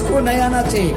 को नहीं आना चाहिए।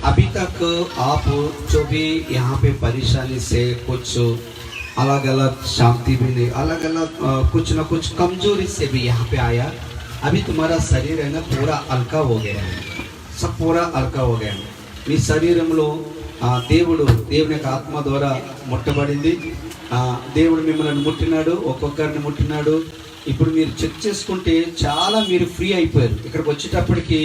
अभी तक आप जो भी यहाँ पे परेशानी से कुछ अलग अलग शांति भी नहीं, अलग अलग कुछ ना कुछ कमजोरी से भी यहाँ पे आया, अभी तुम्हारा शरीर है ना पूरा हल्का हो गया है, सब पूरा हल्का हो गया है। మీ శరీరంలో దేవుని యొక్క ఆత్మ ద్వారా ముట్టబడింది, దేవుడు మిమ్మల్ని ముట్టినాడు, ఒక్కొక్కరిని ముట్టినాడు। ఇప్పుడు మీరు చెక్ చేసుకుంటే చాలా మీరు ఫ్రీ అయిపోయారు। ఇక్కడికి వచ్చేటప్పటికి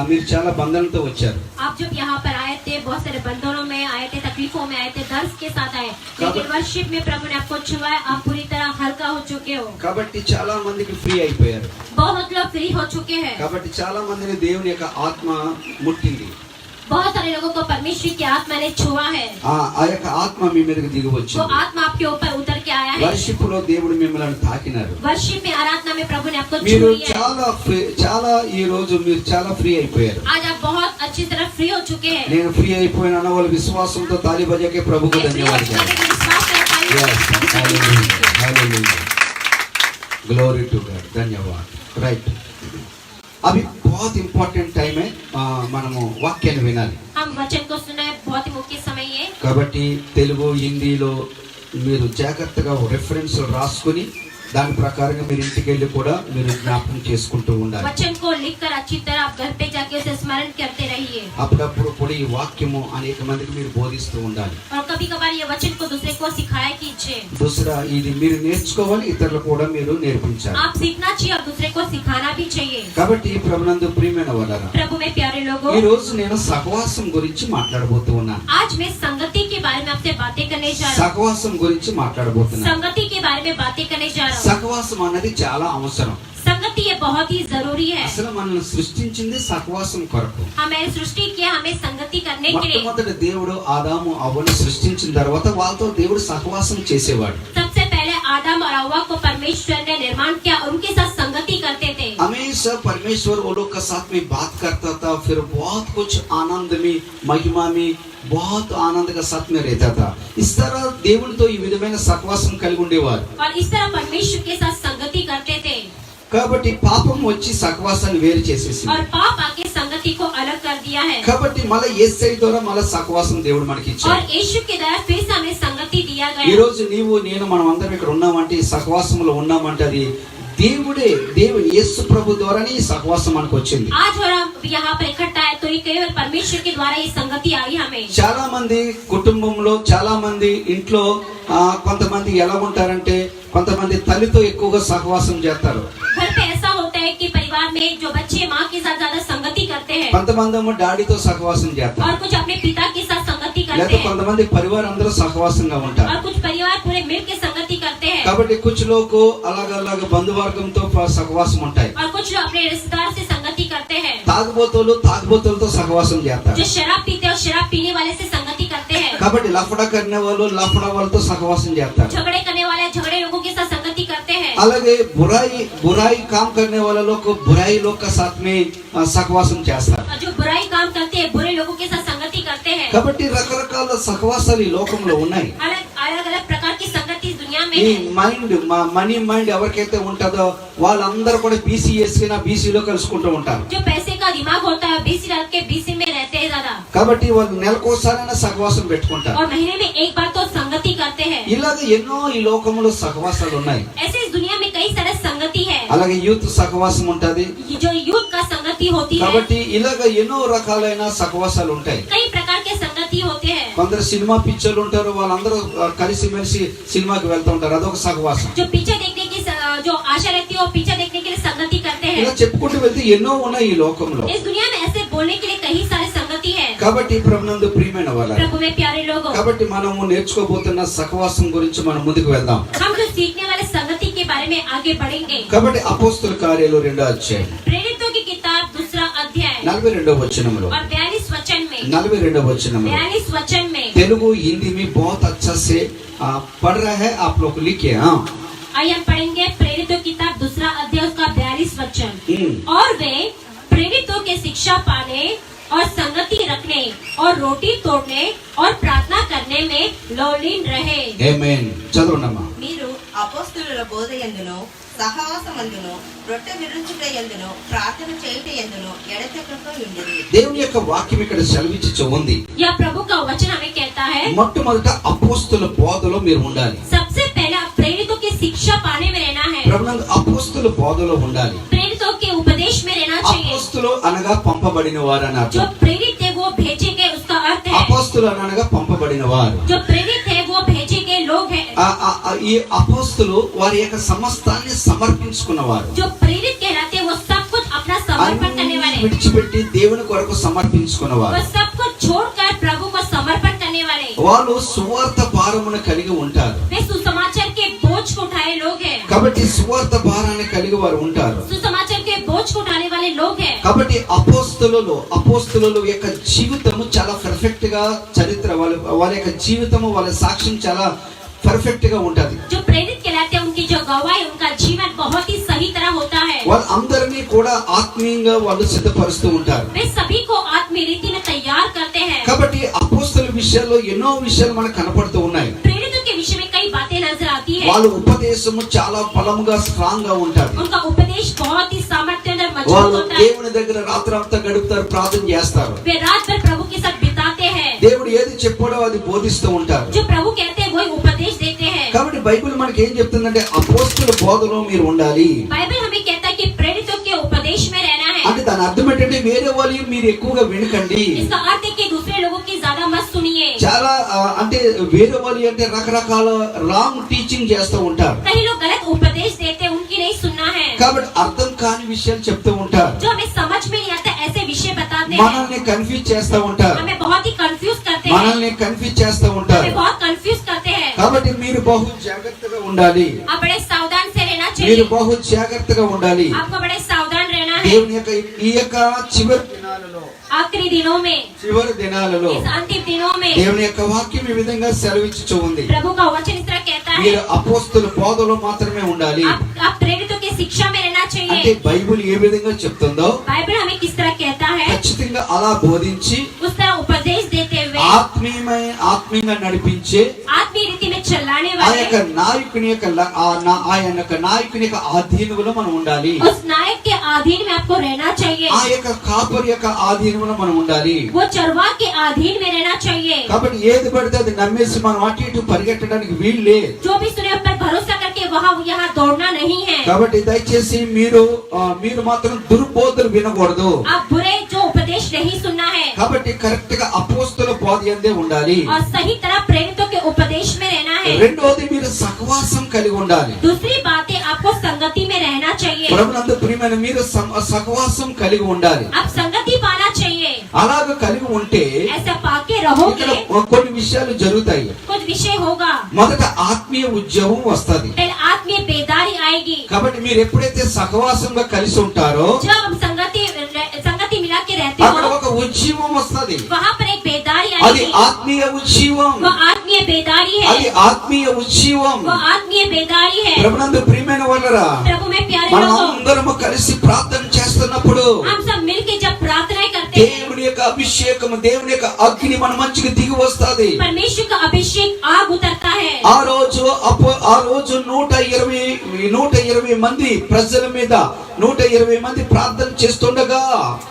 మీరు చాలా బంధనతో వచ్చారు। आप जब यहाँ पर आए थे बहुत सारे बंधनों में आए थे, तकलीफों में आए थे, दर्द के साथ आए, लेकिन वर्शिप में प्रभु ने आपको छुआ है, आप पूरी तरह हल्का हो चुके हो। కాబట్టి చాలా మందికి ఫ్రీ అయిపోయారు। बहुत लोग फ्री हो चुके हैं। కాబట్టి చాలా మందిని దేవుని యొక్క ఆత్మ ముట్టింది। बहुत सारे लोगों को परमेश्वर की आत्मा ने छुआ है। ఆ యొక్క ఆత్మ మీ మీదకి దిగి वो వచ్చింది। आत्मा आपके ऊपर उतर के आया है। వర్షిప్ లో దేవుడు మిమ్మల్ని తాకినారు। वर्शिप में आराधना में प्रभु ने आपको మీరు छू लिया है। చాలా ఈ రోజు మీరు చాలా ఫ్రీ అయిపోయారు। आज आप बहुत अच्छी तरह फ्री हो चुके हैं। నేను ఫ్రీ అయిపోయిన అన్న వాళ్ళ విశ్వాసంతో తాళి బజాకే ప్రభుకు ధన్యవాదాలు। ग्लोरी टू गॉड, धन्यवाद। राइट, अभी बहुत इंपॉर्टेंट टाइम है, మనము వాక్యాన్ని వినాలి। हम वचन को सुना है, बहुत ही मुख्य समय है। కాబట్టి తెలుగు హిందీలో మీరు జాగ్రత్తగా రెఫరెన్స్ రాసుకొని దాని ప్రకారంగా మీరు ఇంటికి వెళ్ళి కూడా మీరు జ్ఞాపకం చేసుకుంటూ ఉండాలి। वचन को लिखकर अच्छी तरह आप घर पे जाके उसे स्मरण करते रहिए। అప్పుడప్పుడు కూడా ఈ వాక్యము అనేక మందికి మీరు బోధిస్తూ ఉండాలి। और कभी-कभार ये वचन को दूसरे को सिखाया कीजिए। दूसरा ఇది మీరు నేర్చుకోవాలి, ఇతరులకు కూడా మీరు నేర్పించాలి। आप सीखना चाहिए और दूसरे को सिखाना भी चाहिए। కాబట్టి ప్రభునందు ప్రియమైన వారలారా, प्रभु में प्यारे लोगों, ఈ రోజు నేను సహవాసం గురించి మాట్లాడబోతూ ఉన్నాను। आज मैं संगति के बारे में आपसे बातें करने जा रहा हूँ। సహవాసం గురించి మాట్లాడబోతున్నాను। संगति के बारे में बातें करने जा रहा हूँ। సహవాసం అనేది చాలా అవసరం। संगति ये बहुत ही जरूरी है। అసలు మనల్ని సృష్టించింది సహవాసం కొరకు। हमें सृष्टि किया हमें संगति करने के लिए। మొట్టమొదటి దేవుడు ఆదాము అవ్వను సృష్టించిన తర్వాత వాళ్ళతో దేవుడు సహవాసం చేసేవాడు। सबसे पहले आदम और हव्वा को परमेश्वर ने निर्माण किया और उनके साथ संगति करते थे। हमेशा परमेश्वर वो लोग का साथ में बात करता था, फिर बहुत कुछ आनंद में महिमा में बहुत आनंद का साथ में रहता था। इस तरह దేవునితో ఈ విధమైన సహవాసం కలిగి ఉండేవారు। और इस तरह परमेश्वर के साथ संगति करते थे। కాబట్టి పాపం వచ్చి సహవాసాన్ని వేరు చేసేసింది। और पाप आके संगति को अलग कर दिया है। కాబట్టి మళ్ళీ యేసయ్య ద్వారా మళ్ళీ సహవాసం దేవుడు మనకి और ఇచ్చాడు। यीशु के द्वारा फिर से हमें संगति दिया ఈ गया। రోజు నీవు నేను మనం అందరం ఇక్కడ ఉన్నామంటే ఈ సహవాసంలో ఉన్నామంటే అది దేవుని యేసు ప్రభు ద్వారానే ఈ సహవాసం మనకు వచ్చింది। आज और हम यहाँ पर इकट्ठा है तो ये केवल परमेश्वर के द्वारा ये संगति आई हमें। చాలా మంది కుటుంబంలో చాలా మంది ఇంట్లో కొంతమంది ఎలా ఉంటారంటే కొంతమంది తల్లితో ఎక్కువగా సహవాసం చేస్తారు। घर पे ऐसा होता है कि परिवार में जो बच्चे माँ के साथ ज्यादा संगति करते हैं కొంతమంది ఏమో డాడీతో సహవాసం చేస్తారు, और कुछ अपने पिता के साथ संगति करते లేదా हैं కొంతమంది పరివారం అందరూ సహవాసంగా ఉంటారు। और कुछ परिवार पूरे मिल के संगति करते हैं కాబట్టి कुछ लोग अलग अलग బంధువర్గంతో సహవాసం ఉంటాయి। और कुछ लोग अपने रिश्तेदार से संगति करते हैं। తాగుబోతులతో సహవాసం చేస్తారు। जो शराब पीते हैं और शराब पीने वाले से संगति करते हैं। కాబట్టి లఫడా करने వాళ్ళు లఫడా వాళ్ళతో సహవాసం చేస్తారు। झगड़े करने वाले झगड़े लोगों के साथ संगति करते हैं। అలాగే बुराई काम करने वाले लोग बुराई लोग का साथ में సహవాసం చేస్తారు। और जो बुराई काम करते हैं बुरे लोगों के साथ संगति करते हैं। కాబట్టి రకరకాల సహవాసాలు ఈ లోకంలో ఉన్నాయి। अलग अलग प्रकार की संगति इस दुनिया में ఈ है। మైండ్ మనీ మైండ్ ఎవరికైతే ఉంటుందో వాళ్ళందరూ కూడా బీసీలో కలుసుకుంటూ ఉంటారు। जो पैसे का दिमाग होता है बीसी डाल के बीसी में रहते हैं ज्यादा। కాబట్టి వాళ్ళు నెలకోసారైనా సహవాసం పెట్టుకుంటారు। और महीने में एक बार तो संगति करते हैं। ఇలాగ ఎన్నో ఈ లోకంలో సహవాసాలు ఉన్నాయి। ऐसे इस दुनिया में कई सारे संगति है। అలాగే యూత్ సహవాసం ఉంటది। जो यूथ का संगति होती है। కాబట్టి ఇలాగ ఎన్నో రకాలైన సహవాసాలు ఉంటాయి। कई प्रकार के संगति होते हैं। కొందరు సినిమా పిక్చర్లు ఉంటారు, వాళ్ళందరూ కలిసిమెలిసి సినిమాకి వెళ్తూ ఉంటారు, అదొక సహవాసం। जो पिक्चर देखने की जो आशा रहती है वो पिक्चर देखने के लिए संगति करते हैं। ఇలా చెప్పుకుంటూ వెళ్తే ఎన్నో ఉన్నాయి ఈ లోకంలో। इस दुनिया में ऐसे बोलने के लिए कई सारे संगति है। కాబట్టి ప్రభునందు ప్రియమైన వారలారా, प्रभु में प्यारे लोगों, కాబట్టి మనము నేర్చుకోబోతున్న సహవాసం గురించి మనం ముందుకు వెళ్దాం। हम जो सीखने वाले संगति के बारे में आगे बढ़ेंगे। కాబట్టి అపోస్తల కార్యాలు 2వ అధ్యాయం प्रेरितों की किताब 2रा अध्याय। 42వ వచనంలో और 42 वचन में 42వ वचనంలో 42 वचन में तेलुगु हिंदी में बहुत अच्छा से पढ़ रहा है, आप लोग लिखिए। हाँ, आइए हम पढ़ेंगे प्रेरितों की किताब 2 अध्याय उसका 42 वचन। और वे प्रेरितों के शिक्षा पाने और संगति रखने और रोटी तोड़ने और प्रार्थना करने में लौलीन रहे। आमीन। చదవండమ్మా। మీరు అపోస్తలుల బోధ యందును సహవాసమందును రొట్టె విరుచుట యందును ప్రార్థన చేయుట యందును ఎడతెగక ఉండిరి। దేవుని యొక్క వాక్యం ఇక్కడ సెలవిచ్చి ఉంది, यह प्रभु का वचन हमें कहता है మొట్టమొదట అపోస్తలుల బోధలో మీరు ఉండాలి। सबसे पहले आप प्रेरितों की शिक्षा पाने में रहना है, ప్రభునందు అపోస్తలుల బోధలో ఉండాలి। प्रेरितों के उपदेश में रहना चाहिए। అపోస్తలు అనగా పంపబడిన వారు అని जो అర్థం। प्रेरित है वो भेजे गए उसका अर्थ है, అపోస్తలు అనగా పంపబడిన వారు। जो प्रेरित है वो भेजे गए लोग हैं। ఈ అపోస్తలు వారి యొక్క సమస్తాన్ని సమర్పించుకున్నవారు, जो प्रेरित कहलाते हैं वो सब कुछ अपना समर्पण करने वाले, విడిచిపెట్టి దేవుని కొరకు సమర్పించుకున్నవారు। वो सब कुछ छोड़कर प्रभु को समर्पण करने वाले, వాళ్ళు సువార్త భారమును కలిగి ఉంటారు। वे सुसमाचार के बोझ को उठाए लोग हैं, కాబట్టి సువార్త భారాన్ని కలిగి వారు ఉంటారు। सुसमाचार के बोझ को उठाने वाले लोग हैं। కాబట్టి అపోస్తలుల యొక్క జీవితము చాలా పర్ఫెక్ట్ గా చరిత్ర వాళ్ళ యొక్క జీవితము వాళ్ళ సాక్ష్యం చాలా పర్ఫెక్ట్ గా ఉంటది। जो प्रेरित कहलाते हैं उनकी जो गवाही उनका जीवन बहुत ही सही तरह होता है। వాళ్ళందరినీ కూడా ఆత్మీయంగా వాళ్ళు సిద్ధపరుస్తూ ఉంటారు। वे सभी को आत्मीय रीति में तैयार करते हैं। కాబట్టి అపోస్తలుల విషయాల్లో ఎన్నో విషయాలు మనకు కనపడుతూ ఉన్నాయి। प्रेरितों के विषय में कई बातें नजर आती है। వాళ్ళ ఉపదేశము చాలా బలంగా స్ట్రాంగ్ గా ఉంటది। उनका उपदेश बहुत ही सामर्थ्य और मजबूत వాళ్ళు होता है। దేవుని దగ్గర రాత్రంతా గడుపుతారు, ప్రార్థన చేస్తారు। वे रात भर प्रभु के साथ बिताते हैं। దేవుడు ఏది చెప్పాడో అది బోధిస్తూ ఉంటారు। जो प्रभु कहते हैं वही उपदेश देते हैं। కాబట్టి బైబిల్ మనకి ఏం చెప్తుందంటే అపోస్తలుల బోధలో మీరు ఉండాలి। बाइबल हमें कहता है कि प्रेरितों के उपदेश में रहना है। అంటే దాని అర్థం ఏంటంటే వేరే వాళ్ళు మీరు ఎక్కువగా వినకండి। इसका अर्थ है कि दूसरे लोगों की ज्यादा मत सुनिए। చాలా అంటే వేరే వాళ్ళు అంటే రకరకాల రాంగ్ టీచింగ్ చేస్తూ ఉంటారు। कई लोग गलत उपदेश देते हैं, उनकी नहीं सुनना है। కాబట్టి అర్థం కాని విషయాలు చెప్తూ ఉంటారు, जो हमें समझ में नहीं आता ऐसे विषय बताते हैं, మనల్ని కన్ఫ్యూజ్ చేస్తూ ఉంటారు, हमें बहुत ही कंफ्यूज करते हैं, మనల్ని కన్ఫ్యూజ్ చేస్తూ ఉంటారు। हमें बहुत कंफ्यूज करते हैं। కాబట్టి మీరు బహు జాగ్రత్తగా ఉండాలి। आप बड़े सावधान से रहना మీరు चाहिए। బహు జాగ్రత్తగా ఉండాలి। आपको बड़े सावधान रहना है। దేవుని యొక్క ఈ యొక్క చివరి దినాలలో आखिरी दिनों में, इस अंतिम दिनों में దేవుని యొక్క వాక్యం ఈ విధంగా సెలవిచ్చుచూ ఉంది, प्रभु का वचन इस तरह कहता है మీరు అపోస్తలుల బోధలో మాత్రమే ఉండాలి। आप प्रेरितों की शिक्षा में रहना అంటే चाहिए। బైబిల్ ఏ విధంగా చెప్తుందో बाइबल हमें किस तरह कहता है ఖచ్చితంగా అలా బోధించి उस तरह उपदेश देते हुए ఆత్మీయంగా నడిపించే आत्मीय रीति में चलाने ఆ वाले యొక్క నాయకుని యొక్క ఆధీనంలో మనం ఉండాలి। उस नायक के अधीन में आपको रहना चाहिए। ఆ యొక్క కాపరి యొక్క ఆధీనంలో మనం ఉండాలి। वो चरवाह के अधीन में रहना चाहिए। కాబట్టి ఏది పడితే అది నమ్మేసి మనం అటు ఇటు పరిగెట్టడానికి వీల్లే। जो भी सुने पर भरोसा करके वहाँ यहाँ दौड़ना नहीं है। కాబట్టి దయచేసి మీరు మాత్రం దుర్బోధలు వినకూడదు। आप बुरे जो उपदेश नहीं सुनना है కాబట్టి కరెక్ట్ గా అపోస్తలుల బోధ యందే ఉండాలి। और सही तरह प्रेरितों के उपदेश में रहना है। రెండోది మీరు సహవాసం కలిగి ఉండాలి। दूसरी बात है आपको संगति में रहना चाहिए। ప్రభునందు ప్రియమైన మీరు సహవాసం కలిగి ఉండాలి। आप संगति पाना चाहिए। అలాగ కలిగి ఉంటే ऐसा पाके ఇక్కడ रहोगे కొన్ని విషయాలు జరుగుతాయి। कुछ विषय होगा। మొదట ఆత్మీయ ఉద్యోగం వస్తది। पहले आत्मीय बेदारी आएगी। కాబట్టి మీరు ఎప్పుడైతే సహవాసంగా కలిసి ఉంటారో जब हम संगति मिला के रहते అక్కడ हो ఒక ఉజ్జీవం వస్తది। वहाँ पर एक बेदारी అది आएगी। ఆత్మీయ ఉజ్జీవం, वो आत्मीय बेदारी అది है। ఆత్మీయ ఉజ్జీవం। वो आत्मीय बेदारी है। ప్రభునందు ప్రియమైన వాళ్ళరా, प्रभु में प्यारे మనం लोगों, అందరము కలిసి ప్రార్థన చేస్తున్నప్పుడు हम सब मिलके जब प्रार्थना करते हैं దేవుని యొక్క అభిషేకం, దేవుని యొక్క అగ్ని మన మంచికి దిగి వస్తది। परमेश्वर का अभिषेक आग उतरता है। ఆ రోజు 120 మంది ప్రజల మీద 120 మంది ప్రార్థన చేస్తుండగా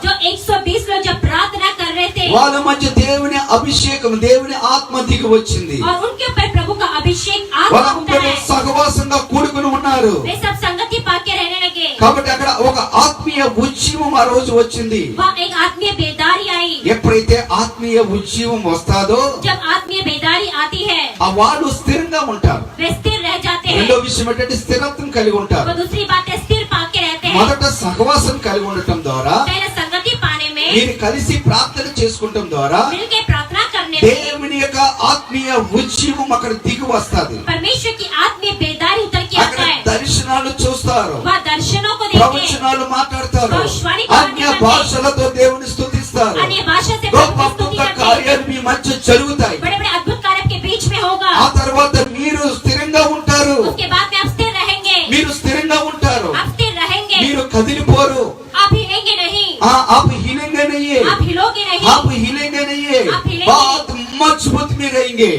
जो 120 लोग जब प्रार्थना कर रहे थे వాళ్ళ మధ్య దేవుని అభిషేకం, దేవుని ఆత్మ దిగి వచ్చింది। और उनके ऊपर प्रभु का अभिषेक आग उठा వాళ్ళందరూ है। సహవాసంగా కూడుకుని ఉన్నారు। वे सब संगति पाके रहने लगे। కాబట్టి అక్కడ ఒక ఆత్మీయ ఉజ్జీవం ఆ రోజు వచ్చింది। वहाँ एक आत्मीय बेदारी आई। ఎప్పుడైతే ఆత్మీయ ఉజ్జీవం వస్తాదో जब आत्मीय बेदारी आती है ఆ వాళ్ళు స్థిరంగా ఉంటారు। वे स्थिर रह जाते రెండో हैं। విషయం ఏంటంటే స్థిరత్వం కలిగి ఉంటారు। वो दूसरी बात है स्थिर पाके रहते हैं। మొదట సహవాసం కలిగి ఉండటం ద్వారా, पहले संगति पाने में, మీరు కలిసి ప్రార్థన చేసుకుంటం ద్వారా मिलके प्रार्थना करने में దేవుని యొక్క ఆత్మీయ ఉజ్జీవం అక్కడ దిగి వస్తది। परमेश्वर की आत्मीय बेदारी उतर के అక్కడ आता है। దర్శనాలు చూస్తారు, वह दर्शनों को देखते ప్రవచనాలు మాట్లాడతారు, భవిష్యవాణి అన్య భాషలతో దేవుని స్తుతిస్తారు, अन्य भाषा से గొప్ప प्रभु की स्तुति గొప్ప करते हैं। కార్యాలు మీ మధ్య జరుగుతాయి. बड़े बड़े अद्भुत कार्य आपके बीच में होगा। ఆ తర్వాత మీరు స్థిరంగా ఉంటారు, उसके बाद में आप स्थिर रहेंगे। మీరు స్థిరంగా ఉంటారు, आप स्थिर रहेंगे। మీరు కదిలిపోరు. आप हिलेंगे नहीं। आप हिलेंगे नहीं है, आप हिलोगे नहीं। आप हिलेंगे नहीं है, आप हिलेंगे बहुत मजबूत में रहेंगे.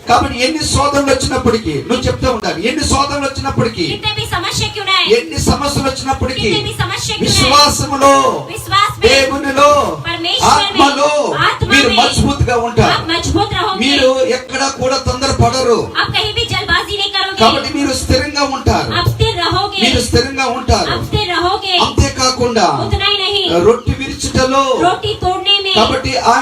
కాబట్టి ఎన్ని శోధనలు వచ్చినప్పటికీ నువ్వు చెప్తా ఉండాలి, ఎన్ని శోధనలు వచ్చినప్పటికీ, कितने भी समस्या क्यों ना आए, ఎన్ని సమస్యలు వచ్చినప్పటికీ कितने भी समस्या क्यों ना आए, విశ్వాసములో, विश्वास में, దేవునిలో, परमेश्वर में, ఆత్మలో आत्मा మీరు में మజబూత్గా ఉంటారు. आप मजबूत रहोगे। మీరు ఎక్కడ కూడా తొందరపడరు. आप कहीं भी जल्दबाजी नहीं करोगे। కాబట్టి మీరు స్థిరంగా ఉంటారు, आप स्थिर रहोगे। మీరు స్థిరంగా ఉంటారు. आप स्थिर रहोगे। అంతేకాకుండా उतना ही नहीं, రొట్టె విరుచుటలో, रोटी तोड़ने में, కాబట్టి ఆ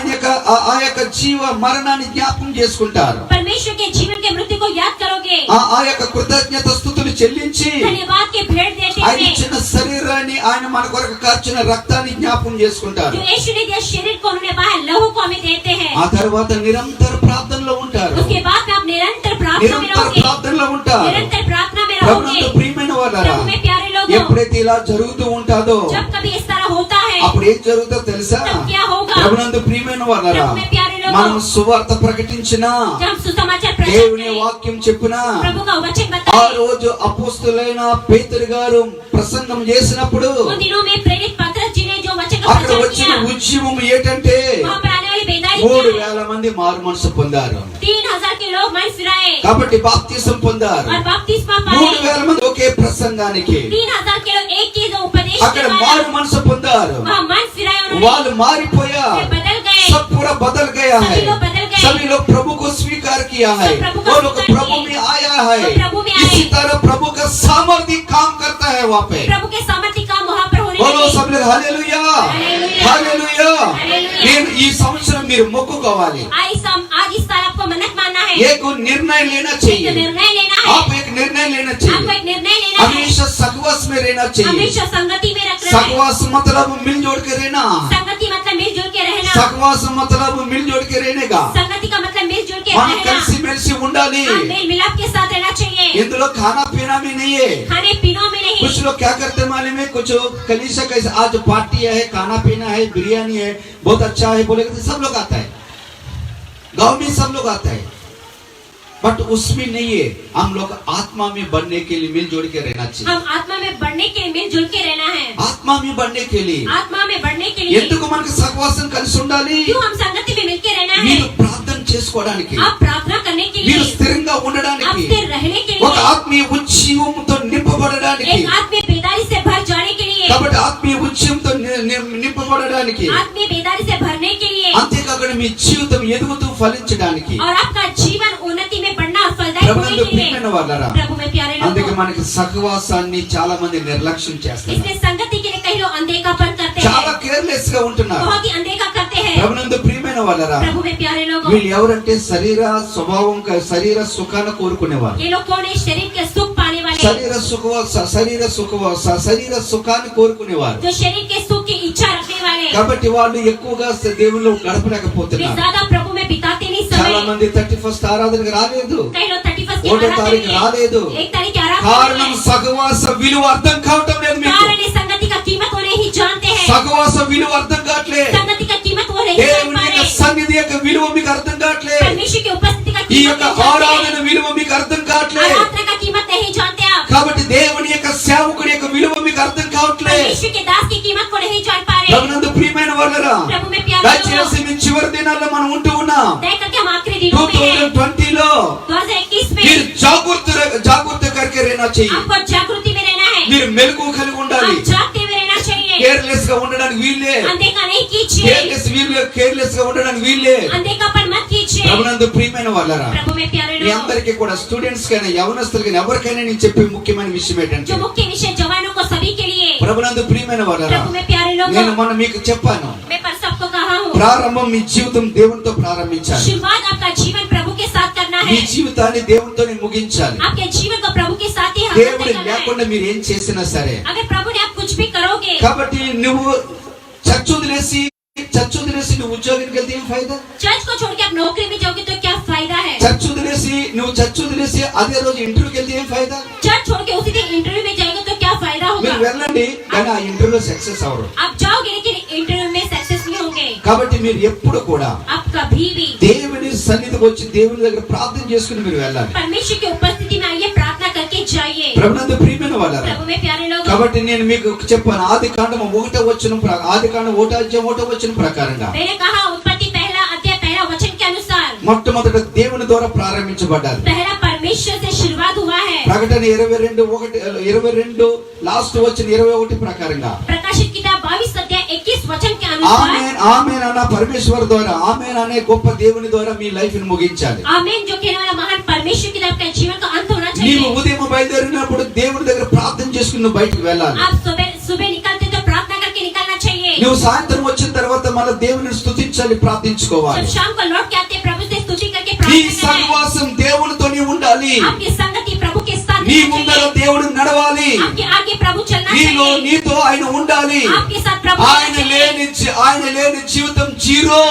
యొక్క జీవ మరణాన్ని జ్ఞాపకం చేసుకుంటారు. परमेश्वर के जीवन के मृत्यु को याद करोगे। ఆ యొక్క కృతజ్ఞత స్తుతులు చెల్లించి धन्यवाद के भेंट देते ఆయన हुए, ఇచ్చిన శరీరాన్ని, ఆయన మన కొరకు కార్చిన రక్తాన్ని జ్ఞాపకం చేసుకుంటారు. जो यीशु ने दिया शरीर को उन्होंने बाहर लहू को हमें देते हैं। ఆ తర్వాత నిరంతర ప్రార్థనలో ఉంటారు, उसके बाद में आप निरंतर प्रार्थना में నిరంతర रहोगे। ప్రార్థనలో ఉంటారు. निरंतर प्रार्थना में रहोगे। ప్రభునందు ప్రియమైన వారలారా, प्रभु में प्यारे लोगों, ఎప్పుడైతే ఇలా జరుగుతూ ఉంటుందో जब कभी इस तरह होता है అప్పుడు ఏం జరుగుతుందో తెలుసా? तब क्या होगा? ప్రభునందు ప్రియమైన వారలారా, प्रभु में प्यारे लोगों, మనం సువార్త ప్రకటించినా, जब हम सुसमाचार దేవుని प्रचार వాక్యం చెప్పినా, प्रभु का वचन ఆ बताए, రోజు అపోస్తలులైన పేతురు గారు ప్రసంగం చేసినప్పుడు उन दिनों में प्रेरित पतरस जी ने जो वचन का అక్కడ प्रचार వచ్చిన किया, ఉద్యమం ఏంటంటే वहाँ पर आने वाली बेदारी 3000 మంది మారు మనసు పొందారు. 3000 के लोग मन फिराए కాబట్టి బాప్తిసం పొందారు. और बपतिस्मा पाए। 3000 మంది ఒకే ప్రసంగానికి 3000 के लोग एक ही जो उपदेश అక్కడ के మారు द्वारा మనసు పొందారు. वहाँ मन फिराए, उन्होंने వాళ్ళు మారిపోయారు. वे बदल गए। सब पूरा बदल गया है, सभी लोग बदल गए। सभी लोग प्रभु को स्वीकार किया है, सब प्रभु को वो लोग स्वीकार प्रभु किए। में आया है. सब प्रभु में आए। इसी तरह प्रभु का सामर्थ्य काम करता है वहाँ पे. प्रभु के सामर्थ्य काम वहाँ पर होने बोलो लगे। सब लोग हालेलुया, हालेलुया। हालेलुया. हालेलुया। నేను ఈ సంవత్సరం మీరు మొక్కుకోవాలి, आज इस साल आपको मन्नत मानना है, एक निर्णय लेना एक चाहिए, निर्णय लेना है, आप एक निर्णय लेना आपको चाहिए. एक निर्णय लेना है, हमेशा सहवास में रहना चाहिए. हमेशा संगति में रखना है। सहवास मतलब मिलजुल के रहना, संगति मतलब मिलजुल के रहना, सहवास मतलब मिलजुल के रहने का. संगति का मतलब मिलजुल के మనం रहना, కలిసి మెలిసి ఉండాలి. हम मेल मिलाप के साथ रहना चाहिए, इंदुलो खाना पीना में नहीं है. खाने पीनों में नहीं। कुछ लोग क्या करते हैं मालूम है? कुछ कलीसिया कैसे आज पार्टी है, खाना पीना है, बिरयानी है, बहुत अच्छा है बोलेगा तो सब लोग आता है, गांव में सब लोग आता है, बट उसमें नहीं है. हम लोग आत्मा में बढ़ने के लिए मिलजुल के रहना चाहिए. हम आत्मा में बढ़ने के लिए मिलजुल के रहना है, आत्मा में बढ़ने के लिए आत्मा में बढ़ने के लिए ఎందుకు మనకు సహవాసం కలిసి ఉండాలి? क्यों हम संगति में मिलके रहना है? మీరు ప్రార్థన చేసుకోవడానికి, आप प्रार्थना करने के మీరు लिए, స్థిరంగా आप ఉండడానికి, स्थिर रहने के ఒక लिए, ఆత్మీయ ఉజ్జీవంతో నింపబడడానికి. एक आत्मीय बेदारी से भर जाने के लिए, కాబట్టి ఆత్మీయ ఉజ్జీవంతో నింపబడడానికి, आत्मीय बेदारी से भरने के लिए, అంతేకాకుండా మీ జీవితం ఎదుగుతూ ఫలించడానికి. और आपका जीवन उन्नति में बढ़ना और फलदायक होने ప్రభునందు के लिए। ప్రియమైన వారలారా, प्रभु में प्यारे అందుకే लोगों, మనకి సహవాసాన్ని చాలా మంది నిర్లక్ష్యం చేస్తారు, इसलिए संगति के लिए कई लोग अनदेखापन करते చాలా हैं, కేర్లెస్ గా ఉంటున్నారు. बहुत ही अनदेखा करते हैं। ప్రభునందు ప్రియమైన వారలారా, प्रभु में प्यारे लोगों, వీళ్ళు ఎవరంటే శరీర స్వభావం, శరీర సుఖాన్ని కోరుకునేవారు. ये लोग कौन है? शरीर के सुख पाने वाले, శరీర సుఖాన్ని కోరుకునేవారు. जो शरीर के सुख की इच्छा रखने वाले, కాబట్టి వాళ్ళు ఎక్కువగా దేవుళ్ళు वे గడపలేకపోతున్నారు. ज्यादा प्रभु में बिताते नहीं చాలా समय। మంది 31st ఆరాధనకు రాలేదు, कई लोग 31 की 1వ आराधना తారీఖు में, రాలేదు. 1 तारीख की आराधना కారణం में, సహవాస విలువ అర్థం కావటం లేదు మీకు. कारण ये संगति का कीमत वो नहीं जानते हैं, సహవాస విలువ అర్థం కావట్లే, संगति का कीमत वो नहीं जान దేవుని पा యొక్క रहे, సన్నిధి యొక్క విలువ మీకు అర్థం కావట్లే, परमेश्वर की उपस्थिति का ఈ कीमत యొక్క नहीं जानते ఆరాధన हैं, విలువ మీకు అర్థం కావట్లే. आराधना का कीमत नहीं जानते आप, కాబట్టి దేవుని యొక్క సేవకుడి యొక్క విలువ మీకు అర్థం కావట్లే. परमेश्वर के दास की कीमत को नहीं जान पा रहे। ప్రభునందు ప్రియమైన వారలారా, प्रभु में प्यारे దయచేసి మీ చివరి దినాల్లో మనం ఉంటూ ఉన్నాం. तय करके हम आखिरी दिनों में हैं, 2020 లో 2021 మీరు में జాగృత करके रहना चाहिए. आपको जागृति में रहना है, మీరు మెలకువ కలిగి ఉండాలి. आप जागते हुए रहना चाहिए, కేర్లెస్ గా ఉండడానికి వీళ్ళే, अनदेखा नहीं कीजिए, కేర్లెస్ గా ఉండడానికి వీళ్ళే. अनदेखापन मत कीजिए। ప్రభునందు ప్రియమైన వారలారా, प्रभु में प्यारे మీ लोगों, అందరికీ కూడా స్టూడెంట్స్ కైనా యవనస్తులకైనా ఎవరికైనా నేను చెప్పే ముఖ్యమైన విషయం ఏంటంటే, जो मुख्य विषय जवानों को सभी के लिए, ప్రభునందు ప్రియమైన వారలారా, प्रभु में प्यारे నేను लोगों, మొన్న మీకు చెప్పాను, मैं पर सबको कहा हूँ, ప్రారంభం మీ జీవితం దేవునితో ప్రారంభించాలి, शुरुआत आपका जीवन प्रभु के साथ करना మీ है, జీవితాన్ని దేవునితోనే ముగించాలి. आपके जीवन को प्रभु के साथ ही దేవుడు करना है। లేకుండా మీరు ఏం చేసినా సరే. अगर प्रभु ने आप कुछ भी करोगे, కాబట్టి నువ్వు చర్చ్ వదిలేసి నువ్వు ఉద్యోగానికి వెళ్తే ఏం ఫైదా? चर्च को छोड़ के आप नौकरी में जाओगे तो क्या फायदा है? చర్చ్ వదిలేసి అదే రోజు ఇంటర్వ్యూకి వెళ్తే ఏం ఫైదా? चर्च छोड़ के उसी दिन इंटरव्यू में जाएंगे तो क्या फायदा మీరు వెళ్ళండి కానీ ఆ ఇంటర్వ్యూలో సక్సెస్ అవరు. आप जाओगे लेकिन इंटरव्यू में सक्सेस नहीं होंगे. కాబట్టి మీరు ఎప్పుడు కూడా आप कभी भी దేవుని సన్నిధికి వచ్చి దేవుని దగ్గర ప్రార్థన చేసుకుని మీరు వెళ్ళాలి. परमेश्वर की उपस्थिति में आइए, प्रार्थना करके जाइए. ప్రభునందు ప్రియమైన వాళ్ళారా, प्रभु में प्यारे लोग, కాబట్టి నేను మీకు చెప్పాను ఆదికాండం 1వ వచనం ఆదికాండం 1వ వచనం ప్రకారంగా मैंने कहा उत्पत्ति पहला अध्याय पहला वचन के अनुसार మొట్టమొదట దేవుని ద్వారా ప్రారంభించబడ్డారు. पहला परमेश्वर से शुरुआत हुआ है. ప్రకటన 22 లాస్ట్ వచ్చిన 21 ప్రకారంగా प्रकाशित किताब 22 अध्याय 21 वचन के अनुसार ఆమేన్ ఆమేన్ అన్న పరమేశ్వర ద్వారా ఆమేన్ అనే గొప్ప దేవుని ద్వారా మీ లైఫ్ ని ముగించాలి. आमीन जो कहने वाला महान परमेश्वर की तरफ का जीवन का अंत होना నీవు चाहिए. ఉదయం బయలుదేరినప్పుడు దేవుని దగ్గర ప్రార్థన చేసుకుని నువ్వు బయటికి వెళ్ళాలి. आप सुबह सुबह निकलते तो प्रार्थना करके निकलना चाहिए. నువ్వు సాయంత్రం వచ్చిన తర్వాత మళ్ళీ దేవుని స్తుతించాలి, ప్రార్థించుకోవాలి. जब शाम को लौट के आते प्रभु से स्तुति करके నీ प्रार्थना करें. సహవాసం దేవునితో నీ ఉండాలి. आपकी संगति प्रभु के साथ నీ रहना ముందర चाहिए. దేవుడు నడవాలి. आपके आगे प्रभु चलना నీలో चाहिए. నీతో ఆయన ఉండాలి. आपके साथ प्रभु ఆయన रहना లేని चाहिए. ఆయన లేని జీవితం జీరో.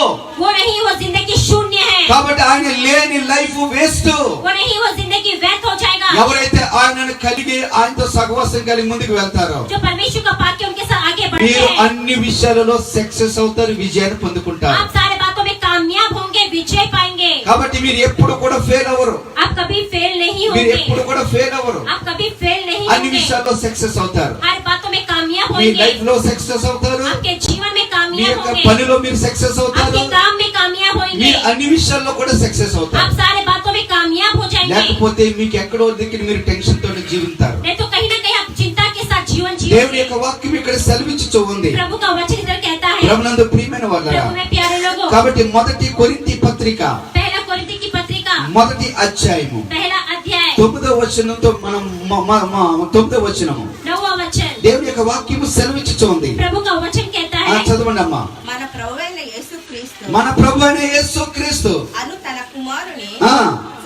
वो नहीं, वो जिंदगी शून्य है. కాబట్టి ఆయన లేని లైఫ్ వేస్ట్. वो नहीं, वो जिंदगी व्यर्थ हो जाएगा. ఎవరైతే ఆయనను కలిగి ఆయనతో సహవాసం కలిగి ముందుకు వెళ్తారో जो परमेश्वर को पाके उनके साथ आगे बढ़ते మీరు हैं, అన్ని విషయాలలో సక్సెస్ అవుతారు, విజయాన్ని పొందుకుంటారు. आप सारे बातों में कामयाब होंगे, विजय पाएंगे. కాబట్టి మీరు ఎప్పుడు కూడా ఫెయిల్ అవ్వరు. आप कभी फेल नहीं మీరు होंगे. ఎప్పుడు కూడా ఫెయిల్ అవ్వరు. आप कभी फेल नहीं అన్ని होंगे. విషయాల్లో సక్సెస్ అవుతారు. हर बातों में कामयाब మీ होंगे. లైఫ్ లో సక్సెస్ అవుతారు. आपके जीवन में మీ कामयाब యొక్క होंगे. పనిలో మీరు సక్సెస్ అవుతారు. आपके काम में कामयाब होंगे. మీరు అన్ని విషయాల్లో కూడా సక్సెస్ आप అవుతారు. सारे बातों में कामयाब हो जाएंगे. లేకపోతే మీకు ఎక్కడో దిక్కు మీరు టెన్షన్ తోనే జీవిస్తారు. नहीं तो कहीं ना कहीं आप चिंता के साथ जीवन దేవుని जिएंगे. యొక్క వాక్యం ఇక్కడ సెలవిచ్చుచూ ఉంది. प्रभु का वचन इधर कहता है. ప్రభునందు ప్రియమైన వాళ్ళరా, प्रभु में प्यारे लोगों, కాబట్టి మొదటి కొరింథీ పత్రిక पहला कोरिन्थी की पत्रिका మొదటి అధ్యాయము पहला अध्याय 9వ వచనంతో మనం 9వ వచనము 9वां वचन, దేవుని యొక్క వాక్యము సెలవిచ్చుచూ ఉంది. प्रभु का वचन कहता ఆ है. చదవండి అమ్మా. మన ప్రభువైన యేసుక్రీస్తు మన ప్రభు అయిన యేసుక్రీస్తు అను తన కుమారుని ఆ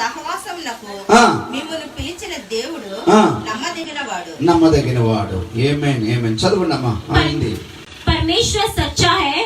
సహవాసమునకు ఆ మిమ్మును పిలిచిన దేవుడు ఆ. నమ్మదగినవాడు. నమ్మదగిన వాడు. ఆమేన్ ఆమేన్. చదవండి అమ్మా. అయింది. परमेश्वर सच्चा है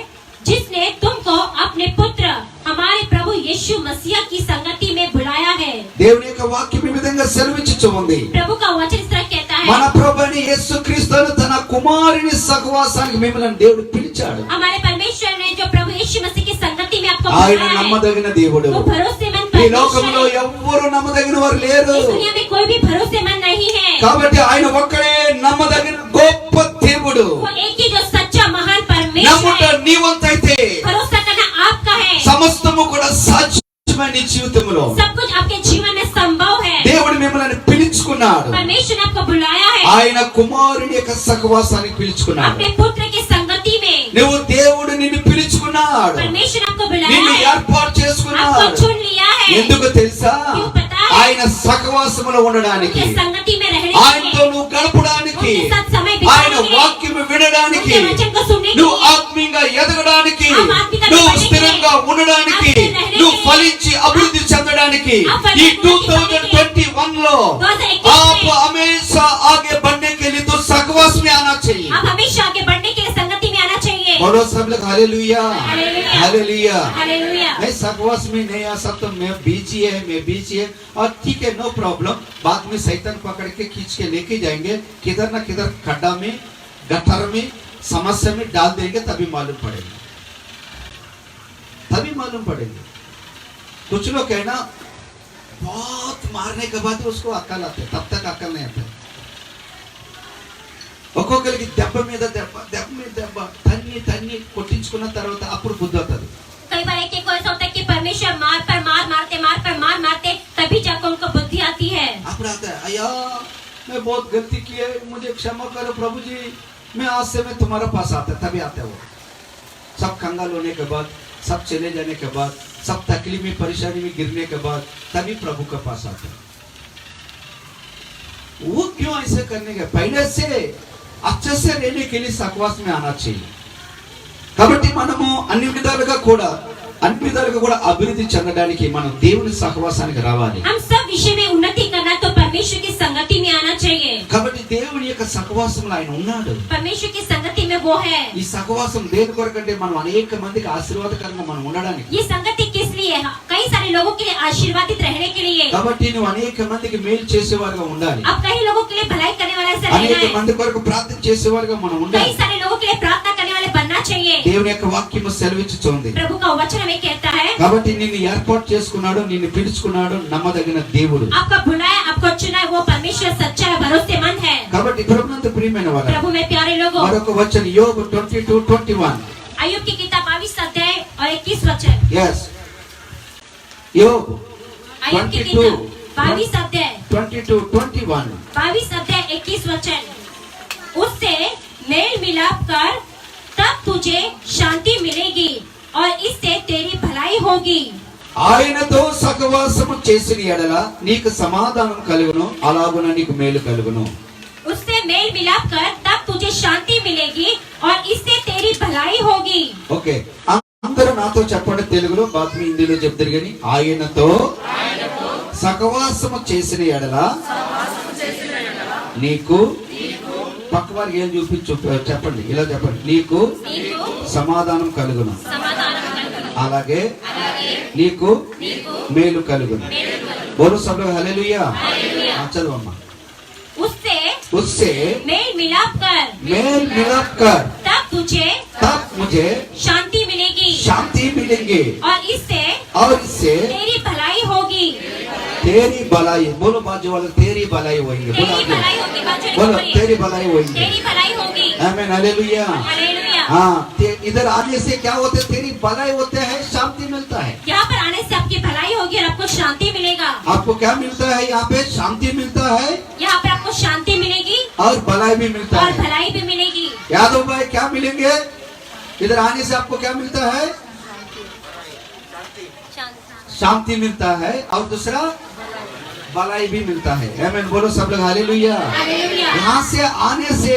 जिसने तुमको अपने पुत्र हमारे प्रभु यीशु मसीह की संगति में बुलाया है. దేవుని యొక్క వాక్యం ఈ విధంగా సెలవిచ్చుచూ ఉంది. प्रभु का वचन इस तरह कहता మన है. ప్రభు అయిన యేసుక్రీస్తును తన కుమారుని సహవాసానికి మిమ్మల్ని దేవుడు పిలిచాడు. हमारे परमेश्वर ने जो प्रभु यीशु मसीह की संगति में आपको ఆయన बुलाया है, నమ్మదగిన దేవుడు. वो भरोसेमंद ఈ परमेश्वर లోకంలో है. ఎవ్వరు నమ్మదగిన వారు లేరు. इस दुनिया में कोई भी भरोसेमंद नहीं है. కాబట్టి ఆయన ఒక్కడే నమ్మదగిన గొప్ప దేవుడు. वो एक ही जो सच्चा महान परमेश्वर నమ్ముట है. నీవంతైతే भरोसा करना आपका है. సమస్తము కూడా సాధ్యమైన నీ జీవితంలో सब कुछ आपके जीवन में संभव है. దేవుడు మిమ్మల్ని పిలుచుకున్నాడు. परमेश्वर ने आपको बुलाया है ఆయన కుమారుని యొక్క సహవాసానికి పిలుచుకున్నాడు. अपने पुत्र की संगति में. నువ్వు దేవుడు నిన్ను పిలుచుకున్నాడు, परमेश्वर ने आपको बुलाया నిన్ను है, ఏర్పాటు आपको చేసుకున్నాడు. चुन लिया है. ఎందుకు తెలుసా? क्यों पता है? ఆయన సహవాసములో ఉండడానికి, उनके संगति में रहने ఆయనతో के लिए, నువ్వు గడపడానికి, उनके साथ समय ఆయన बिताने के लिए, వాక్యం వినడానికి, उनके वचन को सुनने के నువ్వు लिए, ఆత్మీయంగా ఎదగడానికి, आप आत्मिकता నువ్వు बढ़ने के స్థిరంగా लिए, ఉండడానికి, आप स्थिर रहने నువ్వు के लिए, ఫలించి అభివృద్ధి చెందడానికి आप ఈ फलित होने के 2021 లో 2021 आप में हमेशा आगे बढ़ने के लिए तो सहवास में आना चाहिए. आप हमेशा आगे बढ़ने के लिए संगति में आना चाहिए. बोलो सब लोग हालेलुया हालेलुया। हालेलुया. हालेलुया. मैं सहवास में नहीं आ सकता, मैं बीजी है और ठीक है, नो प्रॉब्लम. बाद में शैतान पकड़ के खींच के लेके जाएंगे किधर ना किधर खड्डा में, गटर में, समस्या में डाल देंगे, तभी मालूम पड़ेगा. कुछ लोग कहना बहुत मारने के बाद उसको अक्ल आते, तब तक अक्ल नहीं आता. ఒక్కొక్కరికి దెబ్బ మీద దెబ్బ తన్ని కొట్టించుకున్న తర్వాత అప్పుడు బుద్ధి అవుతుంది. कई बार एक को ऐसा होता है कि परमेश्वर मार पर मार मारते तभी जाकर उनको बुद्धि आती है. अప్పుడు आता है, अया मैं बहुत गलती की है, मुझे क्षमा करो प्रभु जी, मैं आज से मैं तुम्हारे पास आता. तभी आता है वो. सब कंगाल होने के बाद, सब चले जाने के बाद, सब तकलीफ में परेशानी में गिरने के बाद तभी प्रभु के पास आता है. वो क्यों ऐसे करने के? पहले से अच्छे से रहने के लिए सहवास में आना चाहिए. కాబట్టి మనము అన్ని విధాలుగా కూడా అభివృద్ధి చెందడానికి మనం దేవుని సహవాసానికి రావాలి. हम सब विषय में उन्नति करना तो परमेश्वर की संगति में आना चाहिए. కాబట్టి దేవుని యొక్క సహవాసంలో ఆయన ఉన్నాడు. परमेश्वर की संगति में वो है. ఈ సహవాసం దేని కొరకంటే మనం అనేక మందికి ఆశీర్వాదకరంగా మనం ఉండడానికి. ये संगति किस लिए है? कई कई सारे लोगों के लिए आशीर्वादित रहने के लिए, కాబట్టి నువ్వు అనేక మందికి మేలు చేసేవారుగా ఉండాలి, अब कई लोगों के लिए भलाई करने वाला ऐसा रहना అనేక है, మంది కొరకు ప్రార్థన చేసేవారుగా మనం कई ఉండాలి. सारे लोगों के लिए प्रार्थना करने वाले बनना चाहिए। దేవుని యొక్క వాక్యము సెలవిచ్చుతోంది. प्रभु का वचन हमें कहता है, కాబట్టి నిన్ను ఏర్పాటు చేసుకున్నాడు, నిన్ను పిలుచుకున్నాడు నమ్మదగిన దేవుడు. आपका बुलाया, आपको चुना है, वो परमेश्वर सच्चा है, भरोसेमंद है। కాబట్టి ప్రభునందు ప్రియమైన వారు प्रभु में प्यारे लोगों, మరొక వచనం యోబు 22:21. अय्यूब की किताब 22 अध्याय और 21 वचन। yes యోబు अय्यूब की 22 किताब 22 अध्याय 22:21. 22 अध्याय 21 वचन। उससे मेल मिलाप कर, तब तुझे शांति मिलेगी और इससे तेरी भलाई होगी। ఆయనతో సహవాసము చేసిన ఎడల నీకు సమాధానం కలుగును, అలాగున నీకు మేలు కలుగును. उससे मेल मिलाप कर, तब तुझे शांति मिलेगी और इससे तेरी भलाई होगी। ఓకే, అందరూ నాతో చెప్పండి తెలుగులో, బాత్మి హిందీలో చెప్తారు కానీ ఆయనతో సహవాసము చేసిన ఎడల నీకు, పక్క వారికి ఏం చూపించు చెప్పండి, ఇలా చెప్పండి, నీకు నీకు సమాధానం కలుగును, समाधान कलगुनु, అలాగే అలాగే నీకు నీకు మేలు కలుగును. మేలు కలుగును। బోలో సభ హల్లెలూయా. हालेलुया। చదవమ్మా. उससे उससे मेल मिलाप कर, मेल मिलाप कर, तब तुझे तब मुझे शांति मिलेगी शांति मिलेंगे और इससे और इससे तेरी भलाई होगी। तेरी भलाई, बोलो बाजू वाले, तेरी भलाई होगी, बोलो तेरी आगे। भलाई होगी, बाजू वाले बोलो को बोलिए। तेरी भलाई होगी। तेरी भलाई होगी। आमीन हालेलुया। हालेलुया। हाँ, इधर आने से क्या होते, तेरी भलाई होते है, शांति मिलता है। यहाँ पर आने से आपकी भलाई होगी और आपको शांति मिलेगा। आपको क्या मिलता है, यहाँ पे शांति मिलता है यहाँ पर आपको शांति मिलेगी और भलाई भी मिलता और है। भलाई भी मिलेगी। यादव भाई क्या मिलेंगे, इधर आने से आपको क्या मिलता है, शांति मिलता है और दूसरा भलाई भी मिलता है। आमीन, बोलो सब लोग हालेलुया। हालेलुया। यहाँ से आने से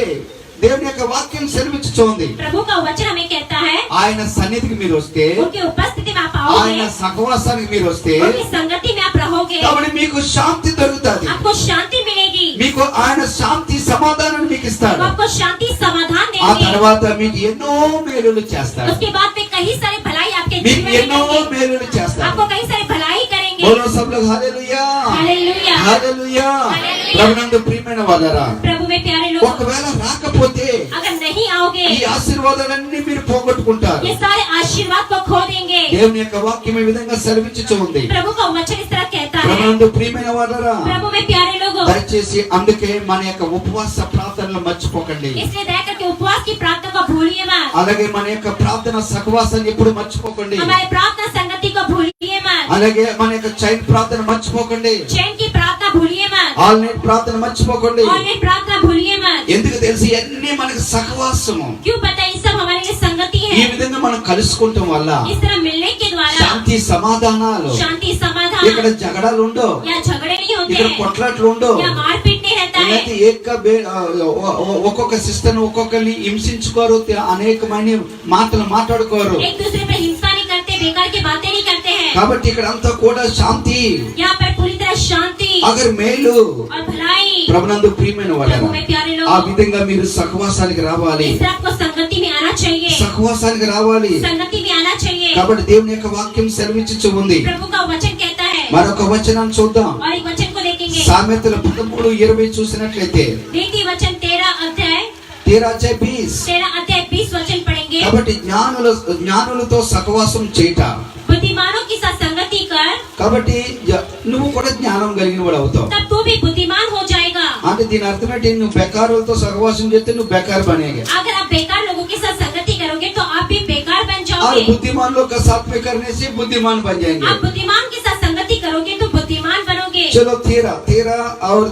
దేవుని యొక్క వాక్యం సెలవిచ్చుతోంది, प्रभु का वचन हमें कहता है, ఆయన సన్నిధికి మీరు వస్తే, उनकी उपस्थिति में आप ఆయన आओगे, సహవాసానికి మీరు వస్తే, उनकी संगति में आप रहोगे, కాబట్టి మీకు శాంతి దొరుకుతుంది, आपको शांति मिलेगी। మీకు ఆయన శాంతి సమాధానాన్ని మీకు वो ఇస్తాడు. आपको शांति समाधान ఆ देंगे। తర్వాత మీకు ఎన్నో మేలులు చేస్తాడు, उसके बाद में कई सारे भलाई आपके మీకు जीवन में ఎన్నో करेंगे। మేలులు చేస్తాడు. आपको कई सारे भलाई करेंगे। బోలో సబ్ లోగ్ హల్లెలూయా. हालेलुया। హల్లెలూయా. హల్లెలూయా. ప్రభునందు ప్రియమైన వారరా, प्रभु में प्यारे लोग, ఒకవేళ రాకపోతే अगर नहीं आओगे, ఈ ఆశీర్వాదాలన్నీ మీరు పోగొట్టుకుంటారు. ये सारे आशीर्वाद को खो देंगे। దేవుని యొక్క వాక్యం ఈ విధంగా సెలవిచ్చుచుంది. प्रभु का वचन इस तरह कहता है। ప్రభునందు ప్రియమైన వారరా, प्रभु में प्यारे लोगों, దయచేసి అందుకే మన యొక్క ఉపవాస ప్రార్థనలు మర్చిపోకండి, इसलिए दया करके उपवास की प्रार्थना को भूलिए मत। అలాగే మన యొక్క ప్రార్థన సహవాసాన్ని ఎప్పుడు మర్చిపోకండి, हमारे प्रार्थना संगति को भूलिए मत। అలాగే మన యొక్క చైన్ ప్రార్థన మర్చిపోకండి, चैन की प्रार्थना भूलिए मत। ఆల్ నైట్ ప్రార్థన మర్చిపోకండి. ऑनलाइन प्रार्थना भूलिए मत। ఎందుకు తెలిసి అన్ని మనకి సహవాసము, क्यों पता है, ये सब हमारे लिए संगति ఈ है। విధంగా మనం కలుసుకోవటం వల్ల इस तरह मिलने के द्वारा శాంతి సమాధానాలు, शांति समाधान, ఇక్కడ జగడాలు ఉండవు, या झगड़े नहीं होते ఇక్కడ हैं, కొట్లాట్లు ఉండవు, या मारपीट नहीं रहता है, లేకపోతే ఒక్కొక్క సిస్టర్ ఒక్కొక్కరిని హింసించుకోరు, అనేకమైన మాటలు మాట్లాడుకోరు. एक दूसरे पर हिंसा नहीं करते, बेकार की बातें नहीं करते हैं। కాబట్టి ఇక్కడ అంతా కూడా శాంతి, यहाँ पर पूरी तरह शांति అగర్ మేలు. और भलाई। ప్రభునందు ప్రియమైన प्रभु వాళ్ళారా, में प्यारे ఆ लोग, విధంగా మీరు సహవాసానికి రావాలి, इस तरह आपको संगति में आना चाहिए, సహవాసానికి రావాలి. संगति में आना चाहिए। కాబట్టి దేవుని యొక్క వాక్యం సెలవిచ్చుచు ఉంది. प्रभु का वचन कहता है, మరొక వచనం చూద్దాం. और एक वचन को देखेंगे। సామెతల 13:20 చూసినట్లయితే नीति वचन 13 अध्याय 13:20. वचन पढ़ेंगे। కాబట్టి జ్ఞానులతో సహవాసం చేయట, बुद्धिमानों के साथ संगति कर, కాబట్టి నువ్వు కూడా జ్ఞానం కలిగిన వాడు అవుతావు. तब तू भी बुद्धिमान हो जाएगा। అంటే దీని అర్థం ఏంటి, నువ్వు బెకారులతో సహవాసం చేస్తే నువ్వు బెకార్ బనేగా, अगर आप बेकार लोगों के साथ संगति करोगे तो आप भी बेकार बन और जाओगे। बुद्धिमान लोग का साथ में करने से बुद्धिमान बन जाएंगे. आप बुद्धिमान के साथ संगति करोगे तो बुद्धिमान बनोगे। चलो 13 और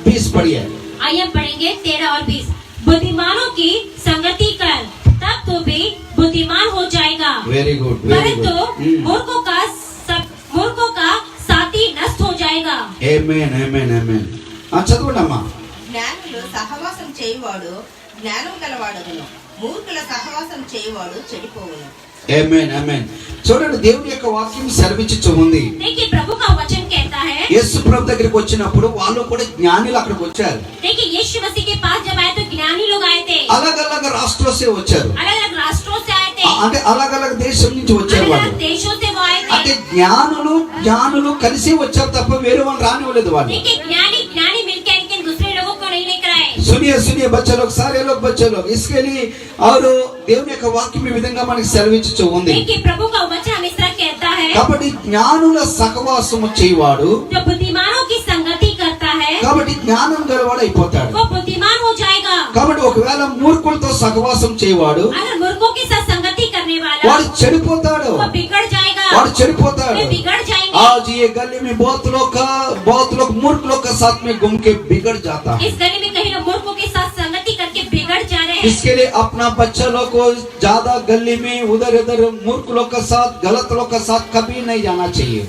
20 पढ़िए. आइए हम पढ़ेंगे 13 और 20। बुद्धिमानों की संगति कर, तब तो भी बुद्धिमान हो जाएगा। वेरी गुड, वेरी परंतु गुड. मूर्खों का साथी नष्ट हो जाएगा। ఆమేన్, ఆమేన్, ఆమేన్. చదవండి అమ్మా. జ్ఞానులు సహవాసం చేయువాడు జ్ఞానం గలవాడును, మూర్ఖుల సహవాసం చేయువాడు చెడిపోవును. ఆమేన్, ఆమేన్. చూడండి దేవుని యొక్క వాక్యం సెలవిచ్చుచు ఉంది. देखिए प्रभु का वचन कहता है, యేసు ప్రభు దగ్గరికి వచ్చినప్పుడు వాళ్ళు కూడా జ్ఞానులు అక్కడికి వచ్చారు. देखिए यीशु मसीह के पास जब आए तो ज्ञानी लोग आए थे, अलग अलग राष्ट्रों से వచ్చారు, अलग अलग राष्ट्रों से आए थे, అంటే अलग अलग దేశం నుంచి వచ్చారు अलग వాళ్ళు. अलग देशों से वो आए थे। అంటే జ్ఞానులు కలిసి వచ్చారు తప్ప వేరే వాళ్ళు రానివ్వలేదు వాళ్ళు. देखिए ज्ञानी मिलकर लेकिन दूसरे लोगों को नहीं लेकर आए. सुनिए बच्चे लोग, सारे लोग बच्चे लोग, इसके लिए और దేవుని యొక్క వాక్యం ఈ విధంగా మనకి సెలవిచ్చుచూ ఉంది. देखिए प्रभु का वचन हम इस तरह कहता है, కాబట్టి జ్ఞానుల సహవాసము చేయవాడు, जो बुद्धिमानों की संगति करता है కాబట్టి జ్ఞానం గలవాడు అయిపోతాడు. वो बुद्धिमान हो जाएगा. కాబట్టి ఒకవేళ మూర్ఖులతో సహవాసం చేయవాడు अगर मूर्खों के साथ संगति करने वाला వాడు చెడిపోతాడు, वो बिगड़ जाएगा, వాడు చెడిపోతాడు. वे बिगड़ जाएंगे. आज ये गली में बहुत लोग मूर्ख लोग के साथ में घूम के बिगड़ जाता है. इस गली में कहीं लोग मूर्खों के साथ संगति करके बिगड़ जा रहे हैं. इसके लिए अपना बच्चा लोग को ज्यादा गली में उधर मूर्ख लोग के साथ, गलत लोग के साथ कभी नहीं जाना चाहिए.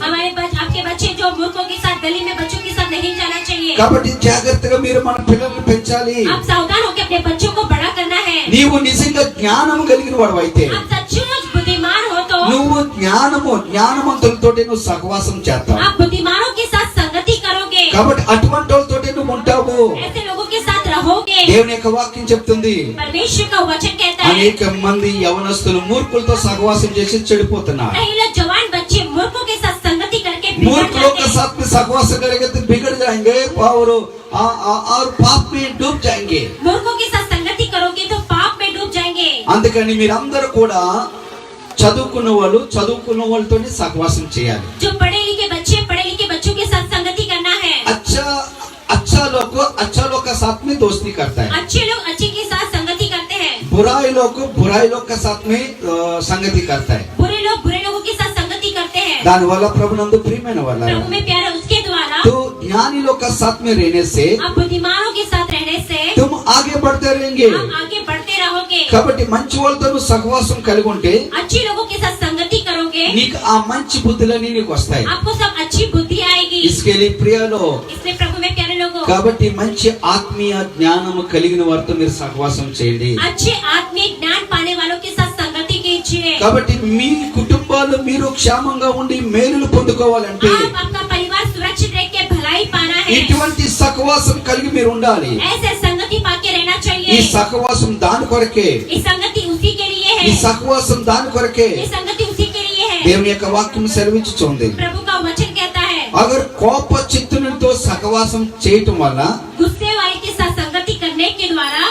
आपके बच्चे जो मूर्खों के साथ, गली में बच्चों के साथ नहीं जाना चाहिए. కాబట్టి జాగ్రత్తగా మీరు మన పిల్లల్ని పెంచాలి. आप सावधान होकर अपने बच्चों को बड़ा करना है. నీవు నిజంగా జ్ఞానం కలిగిన వాడు అయితే, आप सचमुच बुद्धिमान हो तो నువ్వు జ్ఞానవంతులతోటి నువ్వు సహవాసం చేస్తావు. आप बुद्धिमानों के साथ संगति करोगे. కాబట్టి అటువంటి వాళ్ళతోటి నువ్వు ఉంటావు. ऐसे लोगों के साथ रहोगे. దేవుని యొక్క వాక్యం చెప్తుంది, परमेश्वर का वचन कहता है అనేక మంది యవనస్తులు మూర్ఖులతో సహవాసం చేసి చెడిపోతున్నారు. कई लोग जवान बच्चे मूर्खों के साथ संगति करके बिगड़ मूर्खों जाते के हैं. साथ में सहवास करेंगे तो बिगड़ जाएंगे और पाप में डूब जाएंगे. मूर्खों के साथ संगति करोगे तो पाप में डूब जाएंगे. అందుకని మీరందరూ కూడా చదువుకున్న వాళ్ళతోనే సహవాసం చేయాలి. जो पढ़े लिखे बच्चों के साथ संगति करना है. अच्छा लोग का साथ में दोस्ती करता है. अच्छे लोग अच्छे के साथ संगति करते हैं. बुराई लोग का साथ में संगति करता है. बुरे लोगों के साथ संगति करते हैं. दान वाला ప్రభునందు ప్రియమైన వాళ్ళ, प्रभु में प्यारा उसके द्वारा तो ज्ञानी लोग का साथ में रहने से आप बुद्धिमानों के साथ रहने से तुम आगे बढ़ते रहेंगे. आप आगे बढ़ते रहोगे. కాబట్టి మంచి వాళ్ళతో నువ్వు సహవాసం కలిగి ఉంటే अच्छे लोगों के साथ संगति करोगे, నీకు ఆ మంచి బుద్ధులన్నీ నీకు వస్తాయి. आपको सब अच्छी बुद्धि आएगी. इसके लिए ప్రియలో, इसलिए प्रभु में प्यारे लोगों, కాబట్టి మంచి ఆత్మీయ జ్ఞానము కలిగిన వారితో మీరు సహవాసం చేయండి. अच्छे आत्मिक ज्ञान पाने वालों के साथ संगति कीजिए. కాబట్టి మీ కుటుంబాలు మీరు క్షేమంగా ఉండి మేలులు పొందుకోవాలంటే आप आपका परिवार सुरक्षित रह के भलाई पाना है. ఇటువంటి సహవాసం కలిగి మీరు ఉండాలి. ऐसे संगति पाके रहना ఈ चाहिए. సహవాసం దాని కొరకే, ये संगति उसी के लिए ఈ है. సహవాసం దాని కొరకే ये संगति उसी के लिए है. దేవుని యొక్క వాక్యం సెలవిచ్చుచుంది. प्रभु का वचन कहता है అగర్ కోప చిత్తులతో సహవాసం చేయటం వల్ల गुस्से वाले के साथ संगति करने के द्वारा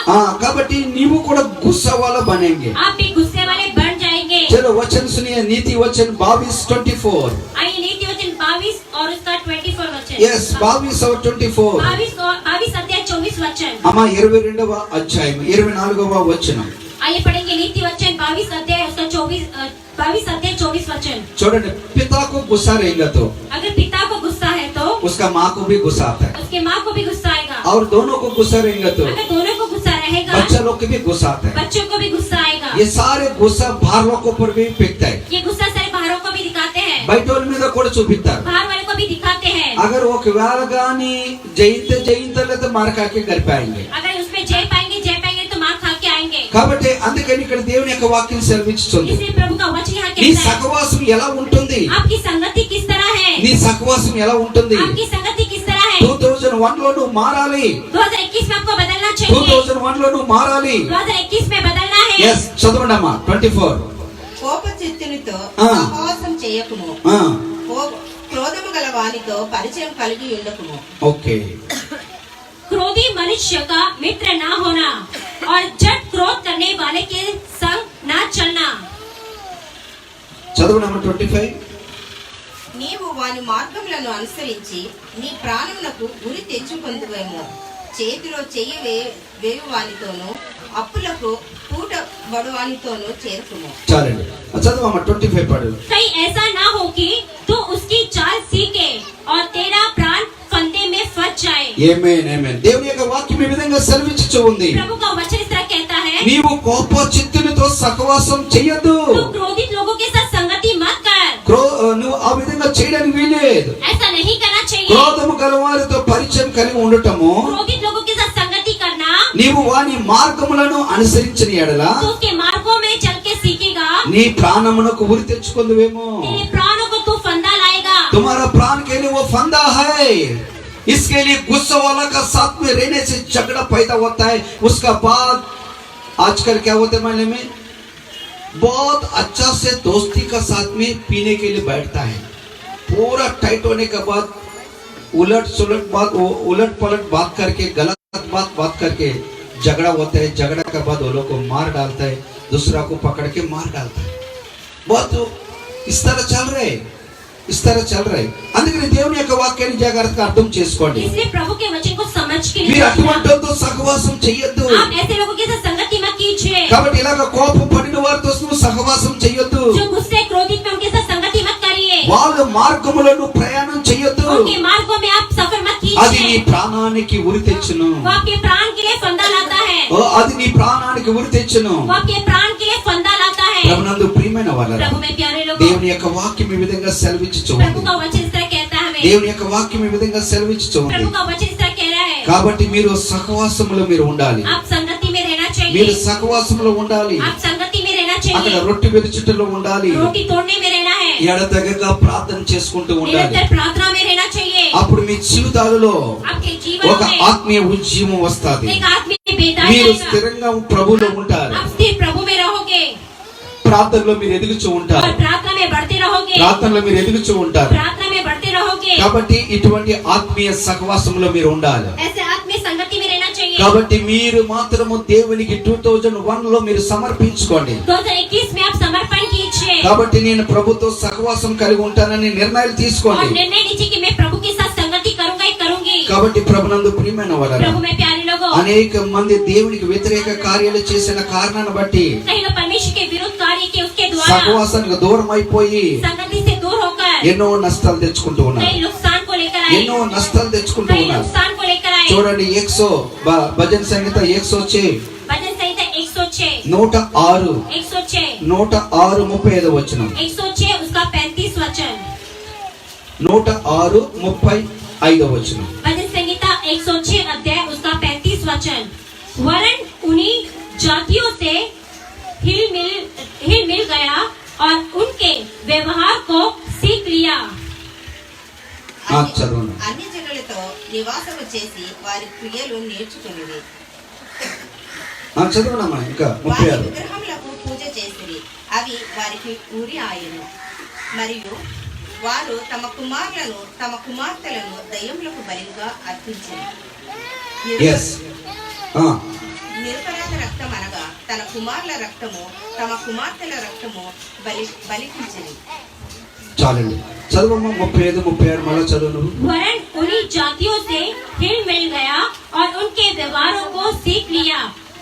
కాబట్టి నీవు కూడా గుస్సా వాला बनेंगे. आप भी गुस्से वाले बन जाएंगे. चलो वचन सुनिए, नीति वचन 22:24. आइए नीति वचन 22 और उसका 24 वचन. यस, 22 और 24. 22 अध्याय 24 वचन. అమ్మా 22వ అధ్యాయం 24వ వచనం आइए पढ़ेंगे नीति वचन 22 अध्याय उसका 22 अध्याय 24 वचन. చూడండి, पिता को गुस्सा रहेगा तो अगर पिता को गुस्सा है तो उसका माँ को भी गुस्सा आता है, उसके माँ को भी गुस्सा आएगा. और दोनों को गुस्सा रहेगा तो अगर दोनों को गुस्सा रहेगा बच्चा लोग को भी गुस्सा आता है. बच्चों को भी गुस्सा आएगा. ये सारे गुस्सा बाहर लोगों पर भी फेंकता है, ये गुस्सा सारे बाहरों को भी दिखाते हैं, బయట వాళ్ళ మీద కూడా చూపిస్తారు. बाहर वाले को भी दिखाते हैं. अगर ఒకవేళ గాని జయించలేదు మార్కాకి గడిపాయింది. अगर उसमें जय पाएंगे तो मार खा के आएंगे. కాబట్టి అందుకని ఇక్కడ దేవుని యొక్క వాక్యం సెలవిస్తుంది. इसलिए प्रभु का वचन यहाँ నీ कहता है సహవాసం ఎలా ఉంటుంది, आपकी संगति किस तरह है, నీ సహవాసం ఎలా ఉంటుంది. आपकी संगति किस तरह है. 2001 లో నువ్వు మారాలి. 2021 में आपको बदलना चाहिए. 2001 లో నువ్వు మారాలి. 2021 में बदलना है. yes, చదవండి అమ్మా 24. కోప చిత్తునితో ఆ. సహవాసం చేయకుము. క్రోధము గల వానితో పరిచయం కలిగి ఉండకుము. ఓకే, क्रोधी मनुष्य का मित्र ना होना और जट क्रोध करने वाले के संग ना चलना. చదవండి అమ్మా 25. నీవు వాని మార్గములను అనుసరించి నీ ప్రాణమునకు ఉరి తెచ్చుకొందువేమో. చేతిలో చెయ్యి వేవు వానితోనూ అప్పులకు పూట బడువానితోనూ చేరుకుము. చాలండి, చదవమ్మా 25 పడు. कहीं ऐसा ना हो कि तू उसकी चाल सीखे और तेरा प्राण फंदे में फंस जाए. ఆమేన్, ఆమేన్. దేవుని యొక్క వాక్యం ఈ విధంగా సెలవిచ్చుచూ ఉంది. प्रभु का वचन इस तरह कहता है నీవు కోప చిత్తునితో సహవాసం చేయొద్దు. तू क्रोधित लोगों के साथ संगति मत कर. నువ్వు ఆ విధంగా చేయడానికి వీలేదు. ऐसा नहीं करना चाहिए. క్రోధము గలవారితో పరిచయం కలిగి ఉండటము, क्रोधित लोगों के साथ संगति करना, నీవు వాని మార్గములను అనుసరించిన ఎడల तो उसके मार्गों में चल के सीखेगा. నీ ప్రాణమునకు ఉరి తెచ్చుకుందువేమో. तेरे प्राणों को तू फंदा लाएगा. तुम्हारा प्राण के लिए वो फंदा है. इसके लिए गुस्सा वाला का साथ में रहने से झगड़ा पैदा होता है. उसका बाद आजकल क्या होता है मायने में बहुत अच्छा से दोस्ती का साथ में पीने के लिए बैठता है। पूरा टाइट होने के बाद उलट पलट बात करके, गलत बात करके झगड़ा होता है। झगड़ा के बाद वो लोग को मार डालता है, दूसरा को पकड़ के मार डालता है। बहुत इस तरह चल रहे, అందుకని దేవుని యొక్క వాక్యాన్ని జాగ్రత్తగా అర్థం చేసుకోండి। इसलिए प्रभु के वचन को समझ के लिए మీరు అటువంటి వారితో సహవాసం చేయొద్దు। आप ऐसे लोगों के साथ संगति मत कीजिए। కాబట్టి ఇలాగ కోపం పడిన వారితో సహవాసం చేయొద్దు। जो गुस्से क्रोधित में उनके साथ संगति मत करिए। వాళ్ళ మార్గములో ప్రయాణం చేయొద్దు। उनके मार्गों में आप सफर मत అది నీ कीजिए। ప్రాణానికి ఉరి తెచ్చును। वो आपके प्राण के लिए फंदा लाता है। అది నీ ప్రాణానికి ఉరి తెచ్చును। वो आपके प्राण के लिए फंदा लाता है। ప్రభునందు ప్రియమైన వారలారా, प्रभु में प्यारे लोगों, దేవుని యొక్క వాక్యం ఈ విధంగా సెలవిచ్చుచుంది। प्रभु का वचन इस तरह कहता है हमें। దేవుని యొక్క వాక్యం ఈ విధంగా సెలవిచ్చుచుంది। प्रभु का वचन इस तरह कह रहा है। కాబట్టి మీరు సహవాసములో మీరు ఉండాలి। आप संगति में रहना మీరు चाहिए। సహవాసములో ఉండాలి। आप संगति में रहना అక్కడ चाहिए। రొట్టె విరుచుటలో ఉండాలి। रोटी तोड़ने में रहना है। ఎడతెగక ప్రార్థన చేసుకుంటూ ఉండాలి। निरंतर प्रार्थना में रहना चाहिए। అప్పుడు మీ జీవితాలలో आपके जीवन ఒక में ఆత్మీయ ఉజ్జీవం వస్తుంది। एक आत्मिक बेदारी మీరు आएगा। స్థిరంగా ప్రభువులో ఉంటారు। आप स्थिर प्रभु में रहोगे ప్రార్థనలో మీరు ఎదుగుచూ ఉంటారు। और प्रार्थना में बढ़ते रहोगे। ప్రార్థనలో మీరు ఎదుగుచూ ఉంటారు। प्रार्थना में बढ़ते रहोगे। కాబట్టి ఇటువంటి ఆత్మీయ సహవాసంలో మీరు ఉండాలి। ऐसे आत्मिक संगति में रहना चाहिए। కాబట్టి మీరు మాత్రము దేవునికి 2001 లో మీరు సమర్పించుకోండి। 2021 में आप समर्पण कीजिए కాబట్టి నేను ప్రభుతో సహవాసం కలిగి ఉంటానని నిర్ణయాలు తీసుకోండి। और निर्णय लीजिए कि मैं प्रभु के साथ संगति करूंगा ही करूंगी। కాబట్టి ప్రభునందు ప్రియమైన వారలారా, प्रभु में प्यारे लोगों, అనేక మంది దేవునికి వ్యతిరేక కార్యాలు చేసిన కారణాన్ని బట్టి कई लोग परमेश्वर के विरुद्ध कार्य के उसके द्वारा సహవాసానికి దూరం అయిపోయి संगति से दूर होकर ఎన్నో నష్టాలు తెచ్చుకుంటూ ఉన్నారు। कई नुकसान को लेकर आए। ఎన్నో నష్టాలు తెచ్చుకుంటూ कई ఉన్నారు। नुकसान को लेकर आए। చూడండి భజన సంగీత 106 भजन संहिता 106 106 106 106:35 వచనం 106 उसका 35 वचन 106:35 వచనం। भजन संहिता 106 अध्याय उसका 35 वचन। वरन उन्हीं जातियों से हिल मिल गया और उनके व्यवहार को सीख लिया। చదవండి। అన్ని జనులతో నివాసము చేసి వారి క్రియలు నేర్చుకునేది। చదవనమ్మా ఇంకా వారి 36 విగ్రహములకు పూజ చేసిరి, అవి వారికి ఉరి ఆయను। మరియు వారు తమ కుమార్తెలను దయ్యములకు బలిగా అర్పించారు। ఎస్ నిరపరాధ రక్తం అనగా తన కుమారుల రక్తము తమ కుమార్తెల రక్తము బలిపించని। చాలండి, చదవమ్మా 35 36 మళ్ళా చదువు నువ్వు। वरन उन्हीं जातियों से हिल मिल गया और उनके व्यवहारों को सीख लिया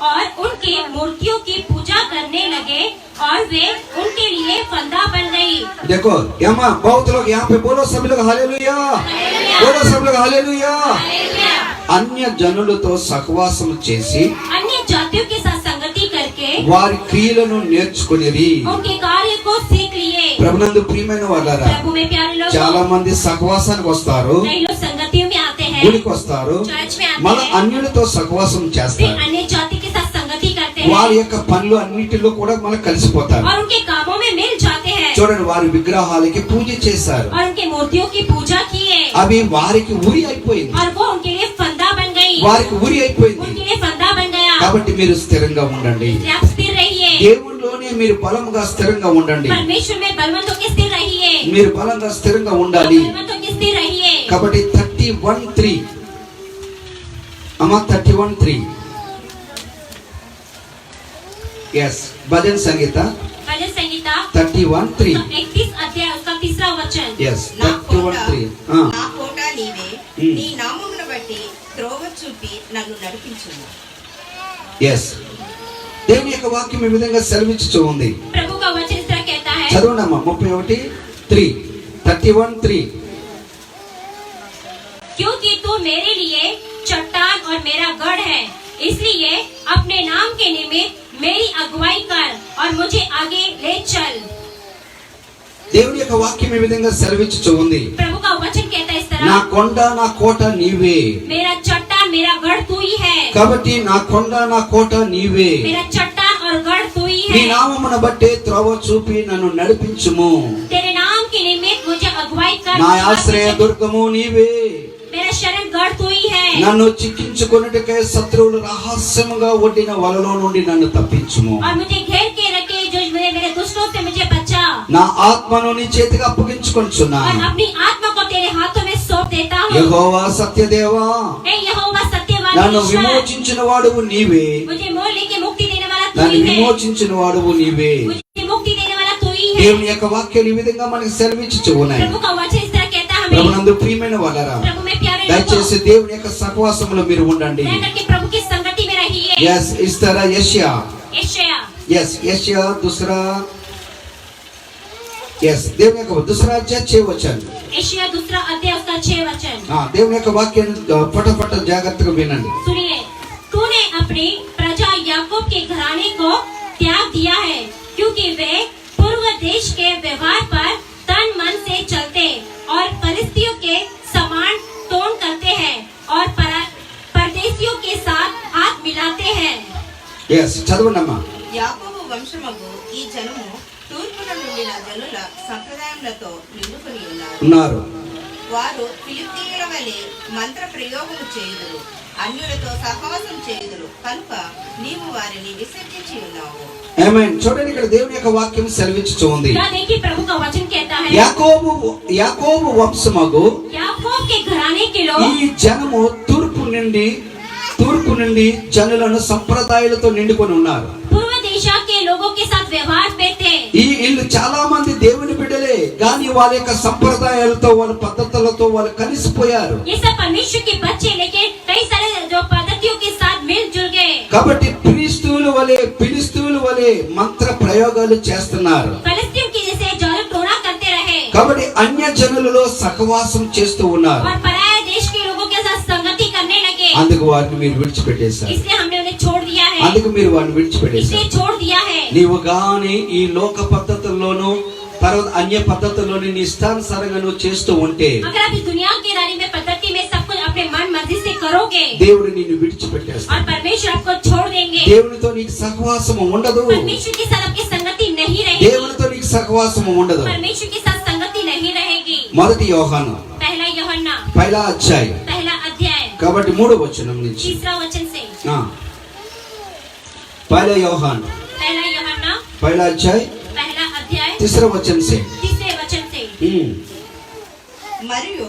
और उनकी मूर्तियों की पूजा करने लगे और वे उनके लिए फंदा बन गई। देखो यमा बहुत लोग यहाँ पे बोलो, सभी लोग हालेलुया बोलो, सब लोग हालेलुया। अन्य జనులతో సహవాసం చేసి अन्य जातियों के साथ संगति करके వారి క్రియలను నేర్చుకునేది। उनके कार्य को सीख लिए। ప్రభునందు ప్రియమైన వారలారా, प्रभु में प्यारे लोग, చాలా మంది సహవాసానికి వస్తారు, कई लोग संगतियों में आते हैं, గుడికి వస్తారు, चर्च में आते మళ్ళీ हैं, అన్యులతో సహవాసం फिर చేస్తారు। अन्य जाति के साथ संगति करते हैं వారి యొక్క పనులు అన్నిటిలో కూడా మళ్ళీ కలిసిపోతారు। और उनके कामों में मिल जाते हैं చూడండి, వారి విగ్రహాలకి పూజ చేశారు, और उनके मूर्तियों की पूजा किए అవి వారికి ఉరి అయిపోయింది, और वो उनके लिए फंदा बन गई, వారికి ఉరి అయిపోయింది। उनके लिए फंदा बन गया। కాబట్టి మీరు స్థిరంగా ఉండండి, इसलिए आप स्थिर रहिए, దేవునిలోనే మీరు బలంగా స్థిరంగా ఉండండి। परमेश्वर में बलवंत होकर स्थिर रहिए, మీరు బలంగా స్థిరంగా ఉండాలి। बलवंत होकर स्थिर रहिए। కాబట్టి 31:3 అమ్మా 31:3 ఎస్ భజన సంగీత भजन संहिता 31:3 31 अध्याय उसका 3रा वचन। ఎస్ నా కోట 31:3 నా కోట నీవే, నీ నామమును బట్టి త్రోవ చూపి నన్ను నడిపించుము। ఎస్ దేవుని యొక్క వాక్యం ఈ విధంగా సెలవిచ్చుతూ ఉంది। प्रभु का वचन इस तरह कहता है, చదవండి అమ్మా 31:3 क्योंकि तू मेरे लिए चट्टान और मेरा गढ़ है, इसलिए अपने नाम के निमित्त मेरी अगुवाई कर और मुझे आगे ले चल। దేవుని యొక్క వాక్యం ఈ విధంగా సెలవిచ్చుతూ ఉంది। प्रभु का वचन कहता है इस నా तरह, కొండ నా కోట నీవే। मेरा चट्टान मेरा गढ़ तू ही है, కాబట్టి నా కొండ నా కోట నీవే, मेरा चट्टान और गढ़ तू ही నీ है, నామమును బట్టి త్రోవ చూపి నన్ను నడిపించుము। तेरे नाम के निमित्त मुझे अगुवाई कर, నా ఆశ్రయ దుర్గము నీవే, मेरा शरण गढ़ तू ही है, నన్ను చిక్కించుకొనుటకై శత్రువులు రహస్యముగా ఒడ్డిన వలలో నుండి నన్ను తప్పించుము। और मुझे घेर के रखे जो मेरे నా ఆత్మను నీ చేతికి అప్పగించుకొనుచున్నాను. और अपनी आत्मा को तेरे हाथों में सौंप देता हूँ। యెహోవా సత్యదేవా, हे यहोवा सत्यवादी నన్ను ईश्वर, విమోచించిన వాడువు నీవే, मुझे मोल लेके मुक्ति देने वाला तू నన్ను ही है, విమోచించిన వాడువు నీవే. मुझे मुक्ति देने वाला तू ही है। దేవుని యొక్క వాక్యాలు ఈ విధంగా మనకి సెలవిచ్చుచు ఉన్నాయి. प्रभु का वचन इस तरह कहता है हमें। ప్రభునందు ప్రియమైన వాళ్ళరా, प्रभु में प्यारे దయచేసి लोगों, దేవుని యొక్క సహవాసంలో మీరు ఉండండి. दया करके प्रभु की संगति में रहिए। यस इस तरह यशाया, यशाया, यस यशाया दूसरा, यस దేవుని యొక్క दूसरा अध्याय 6 वचन. यशाया दूसरा अध्याय उसका 6 वचन। దేవుని యొక్క వాక్యాన్ని పటపట జాగ్రత్తగా వినండి. सुनिए, तूने अपनी प्रजा याकूब के घराने को त्याग दिया है, क्योंकि वे पूर्व देश के व्यवहार पर तन मन से चलते और फलिस्तियों के समान तोड़ करते हैं और परदेशियों के साथ हाथ मिलाते हैं। यस చదవండమ్మా. యాకోబు వంశమగు ఈ జనము తూర్పున నుండిన జనుల సంప్రదాయములతో నిండుకొని ఉన్నారు. వారు ఫిలిస్తీయుల వలె మంత్ర ప్రయోగము చేయుదురు, అన్యులతో సహవాసం చేయుదురు, కనుక నీవు వారిని విసర్జించి ఉన్నావు. ఆమేన్. చూడండి, ఇక్కడ దేవుని యొక్క వాక్యం సెలవిచ్చుచు ఉంది. क्या देखिए, प्रभु का वचन कहता है, యాకోబు వంశమగు याकूब के घराने के लोग, ఈ జనము తూర్పు నుండి జనులను సంప్రదాయాలతో నిండుకొని ఉన్నారు. पूर्व दिशा के लोगों के साथ व्यवहार में थे। ఈ ఇల్లు చాలా మంది దేవుని బిడ్డలే, కానీ వాళ్ళ యొక్క సంప్రదాయాలతో వాళ్ళ పద్ధతులతో వాళ్ళు కలిసిపోయారు. ये सब परमेश्वर के बच्चे, लेकिन कई सारे जो पद्धतियों के साथ मिलजुल गए। కాబట్టి ఫిలిస్తీయుల వలె మంత్ర ప్రయోగాలు చేస్తున్నారు. फलिस्तीन की जैसे जादू टोना करते रहे కాబట్టి అన్య జనులలో సహవాసం చేస్తూ ఉన్నారు. और पराये देश के लोगों के साथ संगति करने लगे। అందుకు వారిని మీరు విడిచిపెట్టేశారు. इसलिए हमने उन्हें छोड़ दिया है, అందుకు మీరు వారిని విడిచిపెట్టేశారు. इसलिए छोड़ दिया है। నీవు గాని ఈ లోక పద్ధతుల్లోనూ తర్వాత అన్య పద్ధతుల్లోని నీ ఇష్టానుసారంగా నువ్వు చేస్తూ ఉంటే अगर आप इस दुनिया की रानी में पद्धति में सब कुछ अपने मन मर्जी से करोगे దేవుడు నిన్ను విడిచిపెట్టేస్తాడు. और परमेश्वर आपको छोड़ देंगे। దేవునితో నీకు సహవాసం ఉండదు. परमेश्वर के साथ आपकी संगति नहीं रहेगी। దేవునితో నీకు సహవాసం ఉండదు. परमेश्वर के साथ संगति नहीं रहेगी। మొదటి యోహాను पहला यूहन्ना పైలా అధ్యాయం पहला अध्याय కాబట్టి 3వ వచనం నుంచి तीसरा वचन से। पहला యోహాను पहला यूहन्ना पहला अध्याय पहला अध्याय तीसरा वचन से तीसरे वचन से। మరియు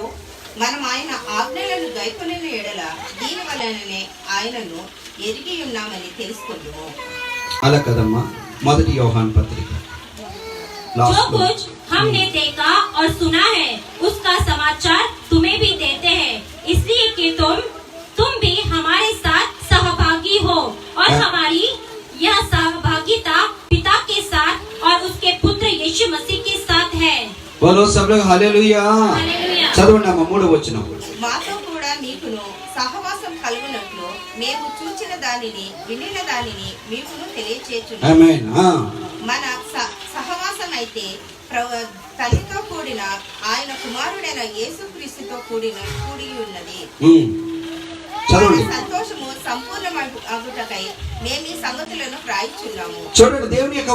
మనం ఆయన ఆజ్ఞలను గైకొనిన ఎడల దీని వలననే ఆయనను ఎరిగి ఉన్నామని తెలుసుకుందుము. అలా కదమ్మా, మొదటి యోహాను పత్రిక जो कुछ हमने देखा और सुना है उसका समाचार तुम्हें भी देते हैं, इसलिए कि तुम भी हमारे साथ सहभागी हो और हमारी यह सहभागिता पिता के साथ और उसके पुत्र यीशु मसीह के साथ है। बोलो सब लोग हालेलुया. हालेलुया. చదవండి అమ్మ 3వ వచనం. మాతో కూడా నీకును సహవాసం కలుగునట్లు మేము చూచిన దానిని వినిన దానిని మీకును తెలియచేయుచున్నాము. ఆమేన్. మన సహవాసం అయితే తల్లితో కూడిన ఆయన కుమారుడైన యేసుక్రీస్తుతో కూడి ఉన్నది. చదవండి. సంతోషము సంపూర్ణమగుటకై మేము ఈ సంగతులను ప్రాయిచున్నాము. చూడండి, దేవుని యొక్క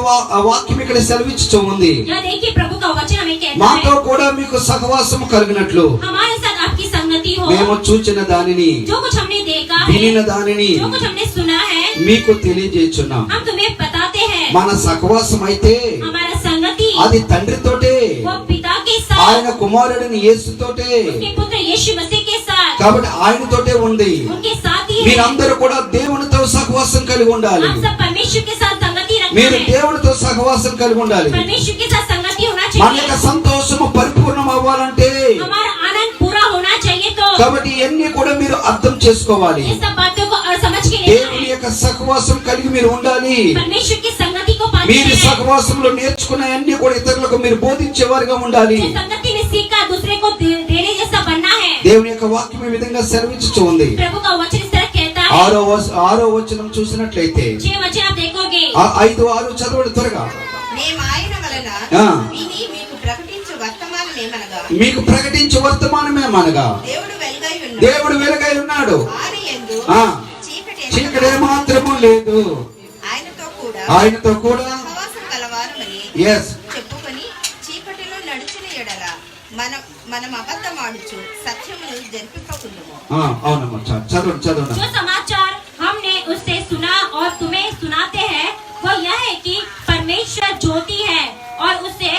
వాక్యం ఇక్కడ సెలవిచ్చుచూ ఉంది. यह देखिए, प्रभु का वचन हमें कहता మాతో है, కూడా మీకు సహవాసం కలిగినట్లు हमारे साथ आपकी संगति हो। మేము చూచిన దానిని जो कुछ हमने देखा है, వినిన దానిని जो कुछ हमने सुना है, మీకు తెలియజేస్తున్నాం. हम तुम्हें बताते हैं। మన సహవాసం అయితే हमारा संगति అది తండ్రితోటే, वो पिता के साथ, ఆయన కుమారుడైన యేసుతోటే, उसके पुत्र यीशु मसीह के साथ, కాబట్టి ఆయనతోటే ఉంది. उनके साथ ही है। మీరందరూ కూడా దేవునితో సహవాసం కలిగి ఉండాలి. हम सब परमेश्वर के साथ संगति रखते మీరు हैं। దేవునితో సహవాసం కలిగి ఉండాలి. परमेश्वर के साथ संगति होना మన యొక్క चाहिए। సంతోషము పరిపూర్ణం అవ్వాలంటే हमारा आनंद पूरा होना चाहिए। तो కాబట్టి ఇవన్నీ కూడా మీరు అర్థం చేసుకోవాలి. ये सब बातों को और समझ के దేవుని लेना है। యొక్క సహవాసం కలిగి మీరు ఉండాలి. परमेश्वर की संगति को पाने మీరు हैं। సహవాసంలో నేర్చుకున్న అన్ని కూడా ఇతరులకు మీరు బోధించేవారుగా ఉండాలి. जो संगति में सीखा दूसरे को देने जैसा बनना है। దేవుని యొక్క వాక్యం ఈ విధంగా సెలవిచ్చుచూ ఉంది. प्रभु का वचन इस तरह कहता है। ఆరో వచనం చూసినట్లయితే 6 वचन आप देखोगे। 5-6 చదవండి త్వరగా. మేము ఆయన వలన ఆ. విని మీకు ప్రకటించు వర్తమానమేమనగా మీకు ప్రకటించే వర్తమానమేమనగా దేవుడు వెలుగై ఉన్నాడు, ఆయన యందు చీకటి మాత్రము లేదు, ఆయనతో కూడా సహవాసం కలవారమని ఎస్ చెప్పుకొని చీకటిలో నడిచిన ఎడల మనం అబద్ధమాడుచు సత్యమును జరిపింపకుందుము. అవునమ్మా, చదవండి. जो समाचार हमने उससे सुना और तुम्हें सुनाते हैं वो यह है कि परमेश्वर ज्योति है और उसे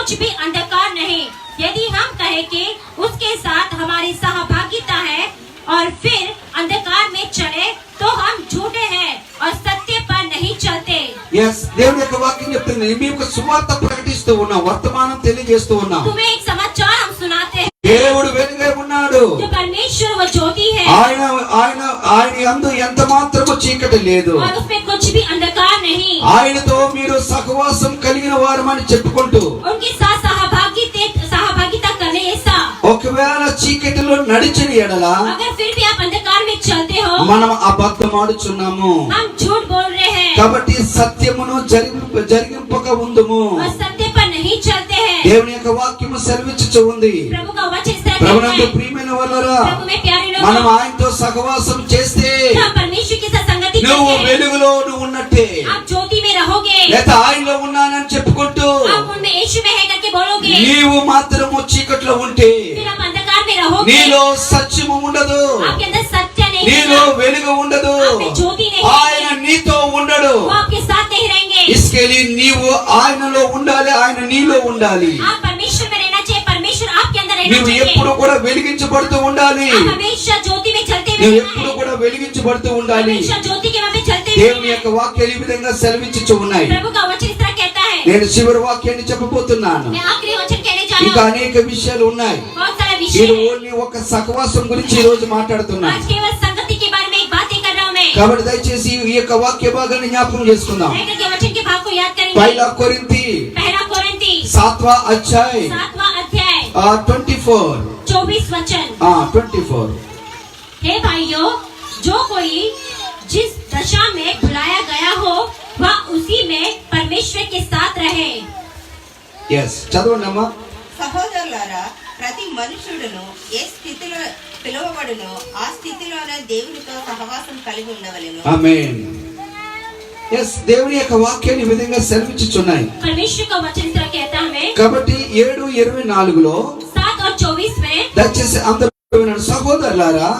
कुछ भी अंधकार नहीं। यदि हम कहें कि उसके साथ हमारी सहभागिता है और फिर अंधकार में चले तो हम झूठे हैं और सत्य पर नहीं चलते। ఎస్ దేవుని యొక్క వాక్యం చెప్తుంది మేము సువార్త ప్రకటిస్తూ ఉన్నాం, వర్తమానం తెలియజేస్తూ ఉన్నాం। तुम्हें एक समाचार हम सुनाते हैं। దేవుడు వెలుగై ఉన్నాడు, जो परमेश्वर वो ज्योति है ఆయన ఆయన ఆయన యందు ఎంత మాత్రము చీకటి లేదు, और उसमें कुछ भी अंधकार नहीं। ఆయనతో మీరు సహవాసం కలిగిన వారమని చెప్పుకుంటూ उनके साथ सहभागिता करने ऐसा ఒకవేళ చీకటిలో నడిచిన ఎడల अगर फिर भी आप अंधकार में चलते हो మనం అబద్ధమాడుచున్నాము। हम झूठ बोल रहे हैं కాబట్టి సత్యమును జరిగింపక ఉందుము। और सत्य पर नहीं चलते हैं। దేవుని యొక్క వాక్యము సెలవిచ్చుచు ఉంది। प्रभु का वचन इस तरह कहता ప్రభునందు है, ప్రియమైన వాళ్ళరా प्रभु में प्यारे మనం लोगों, ఆయనతో సహవాసం చేస్తే आप परमेश्वर के साथ संगति నువ్వు करते हैं, వెలుగులో నువ్వు ఉన్నట్టే, आप ज्योति में रहोगे। లేదా ఆయనలో ఉన్నానని చెప్పుకుంటూ आप उनमें यीशु में है करके बोलोगे, నీవు మాత్రము చీకట్లో ఉంటే फिर आप अंधकार में रहोगे। నీలో సత్యము ఉండదు, आपके अंदर सत्य नहीं నీలో होगा, వెలుగు ఉండదు, आपमें ज्योति नहीं ఆయన रहेगी, నీతో ఉండడు। वो आपके साथ नहीं रहेंगे। ఇస్కేలి నీవు ఆయనలో ఉండాలి, ఆయన నీలో ఉండాలి। आप परमेश्वर में रहना चाहिए, परमेश्वर आपके अंदर रहना నువ్వు चाहिए। ఎప్పుడు కూడా వెలిగించబడుతూ ఉండాలి, आप हमेशा ज्योति में चलते हुए నువ్వు रहना ఎప్పుడు है, కూడా వెలిగించబడుతూ ఉండాలి। हमेशा ज्योति के वहाँ पे चलते हुए దేవుని रहना యొక్క వాక్యాలు ఈ విధంగా సెలవిచ్చుచు है। ఉన్నాయి। प्रभु का वचन इस तरह कहता है। నేను చివరి వాక్యాన్ని చెప్పబోతున్నాను। मैं आखिरी वचन कहने जा ఇంకా रहा हूँ। అనేక విషయాలు ఉన్నాయి। बहुत सारा विषय నేను है। ఓన్లీ ఒక సహవాసం గురించి ఈ రోజు మాట్లాడుతున్నాను। आज केवल संगति के बारे में एक बातें कर रहा हूँ मैं। కాబట్టి దయచేసి ఈ యొక్క వాక్య భాగాన్ని జ్ఞాపకం చేసుకుందాం। लेकर के वचन के भाग को याद करेंगे। पहला कोरिंथी पहला कोरिन्थी 7वां अध्याय 7वां अध्याय 24 वचन। 24 हे भाइयों, जो कोई जिस दशा में बुलाया गया हो वह उसी में परमेश्वर के साथ रहे। ఎస్ చదవండి అమ్మా। సహోదరులారా, ప్రతి మనుషుడును ఏ స్థితిలో పిలువబడునో ఆ స్థితిలోనే దేవునితో సహవాసం కలిగి ఉండవలెను। ఆమేన్। ఎస్ దేవుని యొక్క వాక్యాన్ని ఈ విధంగా సెలవిచ్చుచున్నాయి। परमेश्वर का वचन इस तरह कहता है। కాబట్టి 7:24లో 7 और 24 में, దయచేసి అందరూ వినండి। సహోదరులారా,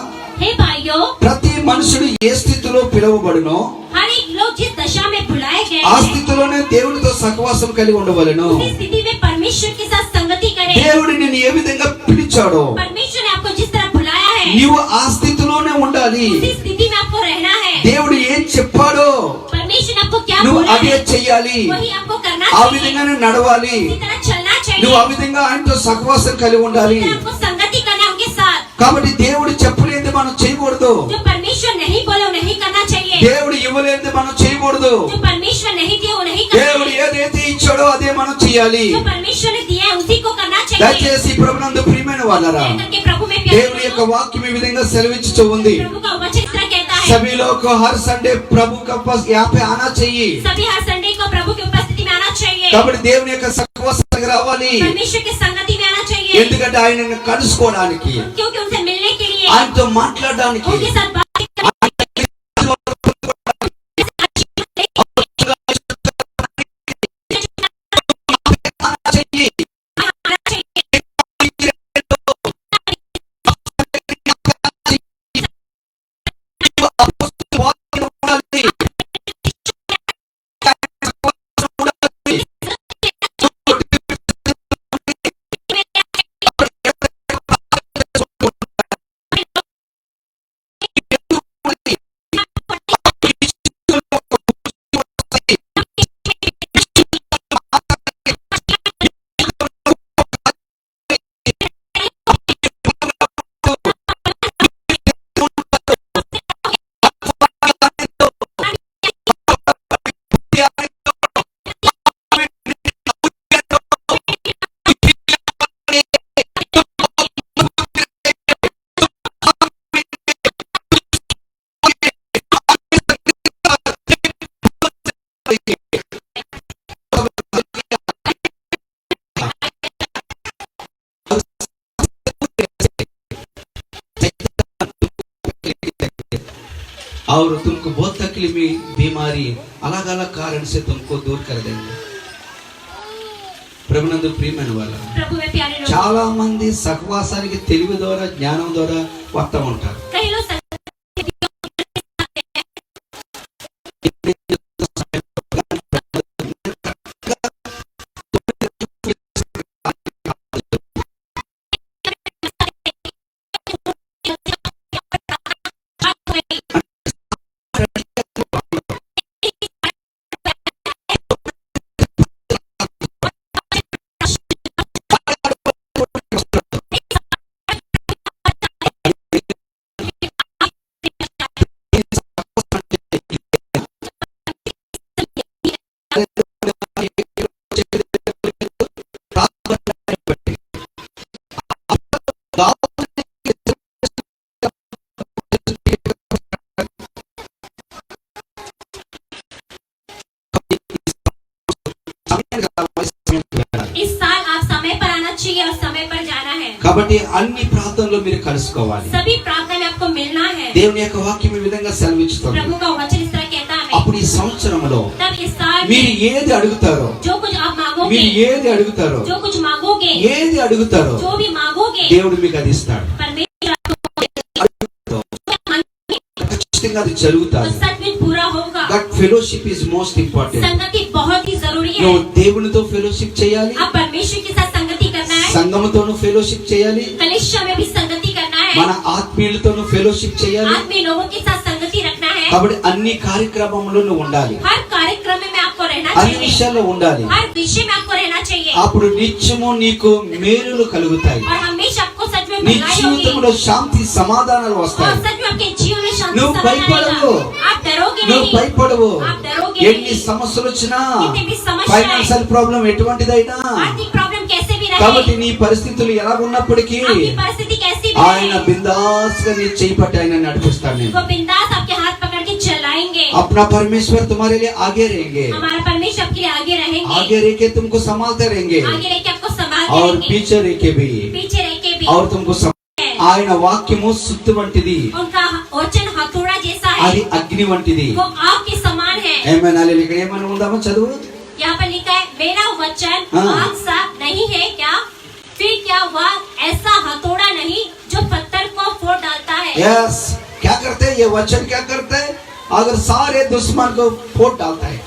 हे भाइयों, ప్రతి మనుషుడు ఏ స్థితిలో పిలువబడునో हर एक लोग जिस दशा में बुलाए गए ఆ हैं స్థితిలోనే దేవునితో సహవాసం కలిగి ఉండవలెను। उसी स्थिति में परमेश्वर के साथ संगति करें। దేవుడు నిన్ను ఏ విధంగా పిలిచాడో परमेश्वर ने आपको जिस तरह बुलाया है నీవు ఆ స్థితిలోనే ఉండాలి। उसी स्थिति में आपको रहना है। దేవుడు ఏం చెప్పాడో परमेश्वर ने आपको क्या నువ్వు बोला అదే है చెయ్యాలి, वही आपको करना ఆ चाहिए, విధంగానే నడవాలి। इसी तरह चलना నువ్వు ఆ चाहिए, విధంగా ఆయనతో సహవాసం కలిగి ఉండాలి। इसी तरह आपको संगति करना है उनके साथ। కాబట్టి దేవుడు చెప్పలేనిది మనం చేయకూడదు, जो परमेश्वर नहीं बोले वो नहीं करना चाहिए, దేవుడు ఇవ్వలేనిది మనం చేయకూడదు। जो परमेश्वर नहीं दिया वो नहीं करना దేవుడు चाहिए, ఏదైతే ఇచ్చాడో అదే మనం చేయాలి। जो परमेश्वर ने दिया है उसी को करना चाहिए। దయచేసి ప్రభునందు ప్రియమైన వాళ్ళరా, करके प्रभु में प्यार దేవుని యొక్క करो। వాక్యం ఈ విధంగా సెలవిచ్చుచూ ఉంది। प्रभु का वचन इस तरह कहता है, सभी लोग को हर संडे प्रभु का पास यहाँ पे आना चाहिए। सभी हर संडे को प्रभु की उपस्थिति में आना चाहिए, కాబట్టి దేవుని యొక్క సహవాసానికి రావాలి, परमेश्वर की संगति में आना चाहिए, ఎందుకంటే ఆయనను కలుసుకోవడానికి, क्योंकि उनसे मिलने के लिए, ఆయనతో మాట్లాడడానికి, उनके साथ बात करने ఆना चाहिए। आना चाहिए। ఉండాలి। और तुमको बहुत तकलीफ बीमारी अलग अलग कारण से तुमको दूर कर देंगे। ప్రభునందు ప్రియమైన వాళ్ళ, प्रभु में प्यारे लोग, చాలా మంది సహవాసానికి తెలివి ద్వారా జ్ఞానం ద్వారా వస్తా ఉంటారు। कई लोग चाहिए और समय पर जाना है। కాబట్టి అన్ని ప్రార్థనలో మీరు కలుసుకోవాలి. सभी प्रार्थना में आपको मिलना है। దేవుని యొక్క వాక్యం ఈ విధంగా సెలవిస్తుంది. प्रभु का वचन इस तरह कहता है। అప్పుడు ఈ సంవత్సరంలో तब इस साल మీరు में ఏది అడుగుతారో, जो कुछ आप मांगोगे, మీరు ఏది అడుగుతారో, जो कुछ मांगोगे, ఏది అడుగుతారో जो भी मांगोगे, దేవుడు మీకు అది ఇస్తాడు. परमेश्वर आपको ఖచ్చితంగా అది జరుగుతాది. सच में पूरा होगा। That fellowship is most important. संगति बहुत ही जरूरी है। నువ్వు దేవునితో ఫెలోషిప్ చేయాలి, आप परमेश्वर के साथ संगति करना है, సంఘముతోను ఫెలోషిప్ చేయాలి, कलीसिया में भी संगति करना है, మన ఆత్మీయులతోను ఫెలోషిప్ చేయాలి. आत्मीय लोगों के साथ संगति रखना है। కాబట్టి అన్ని కార్యక్రమంలో నువ్వు ఉండాలి, हर कार्यक्रम में आपको रहना అన్ని चाहिए, విషయాల్లో ఉండాలి. हर विषय में आपको रहना चाहिए, అప్పుడు నిత్యము నీకు మేలులు కలుగుతాయి. और हमेशा आपको सच में నీ भलाई होगी, జీవితంలో శాంతి సమాధానాలు और వస్తాయి. सच में आपके जीवन में शांति నువ్వు समाधान భయపడవు, आएगा। आप डरोगे నువ్వు नहीं, భయపడవు. आप डरोगे ఎన్ని नहीं। సమస్యలు వచ్చినా, कितनी भी समस्याएं, ఫైనాన్షియల్ ప్రాబ్లం ఎటువంటిదైనా, आर्थिक प्रॉब्लम कैसे भी కాబట్టి रहे, నీ పరిస్థితులు ఎలా ఉన్నప్పటికీ आपकी परिस्थिति कैसी भी ఆయన रहे, బిందాస్ గా నీ చేయి పట్టి ఆయన నడిపిస్తాడు. నేను वो बिंदास आपके हाथ पकड़ के चलाएंगे। अपना परमेश्वर तुम्हारे लिए आगे रहेंगे, हमारा परमेश्वर आपके लिए आगे रहेंगे, आगे रह के तुमको संभालते रहेंगे, आगे रह के आपको संभालते और रहेंगे, पीछे रह के भी, पीछे रह के भी। और तुमको ఆయన వాక్యము సుత్తు వంటిది, उनका वचन हथौड़ा जैसा है, అది అగ్ని వంటిది. वो आग के समान है। ఏమైనా ఇక్కడ ఏమైనా ఉందామా చదువు. यहाँ पर लिखा है, मेरा वचन हाँ। आग सा नहीं है क्या? फिर क्या वह ऐसा हथौड़ा नहीं जो पत्थर को फोड़ डालता है? यस, क्या करते हैं ये वचन, क्या करते हैं? अगर सारे दुश्मन को फोड़ डालता है.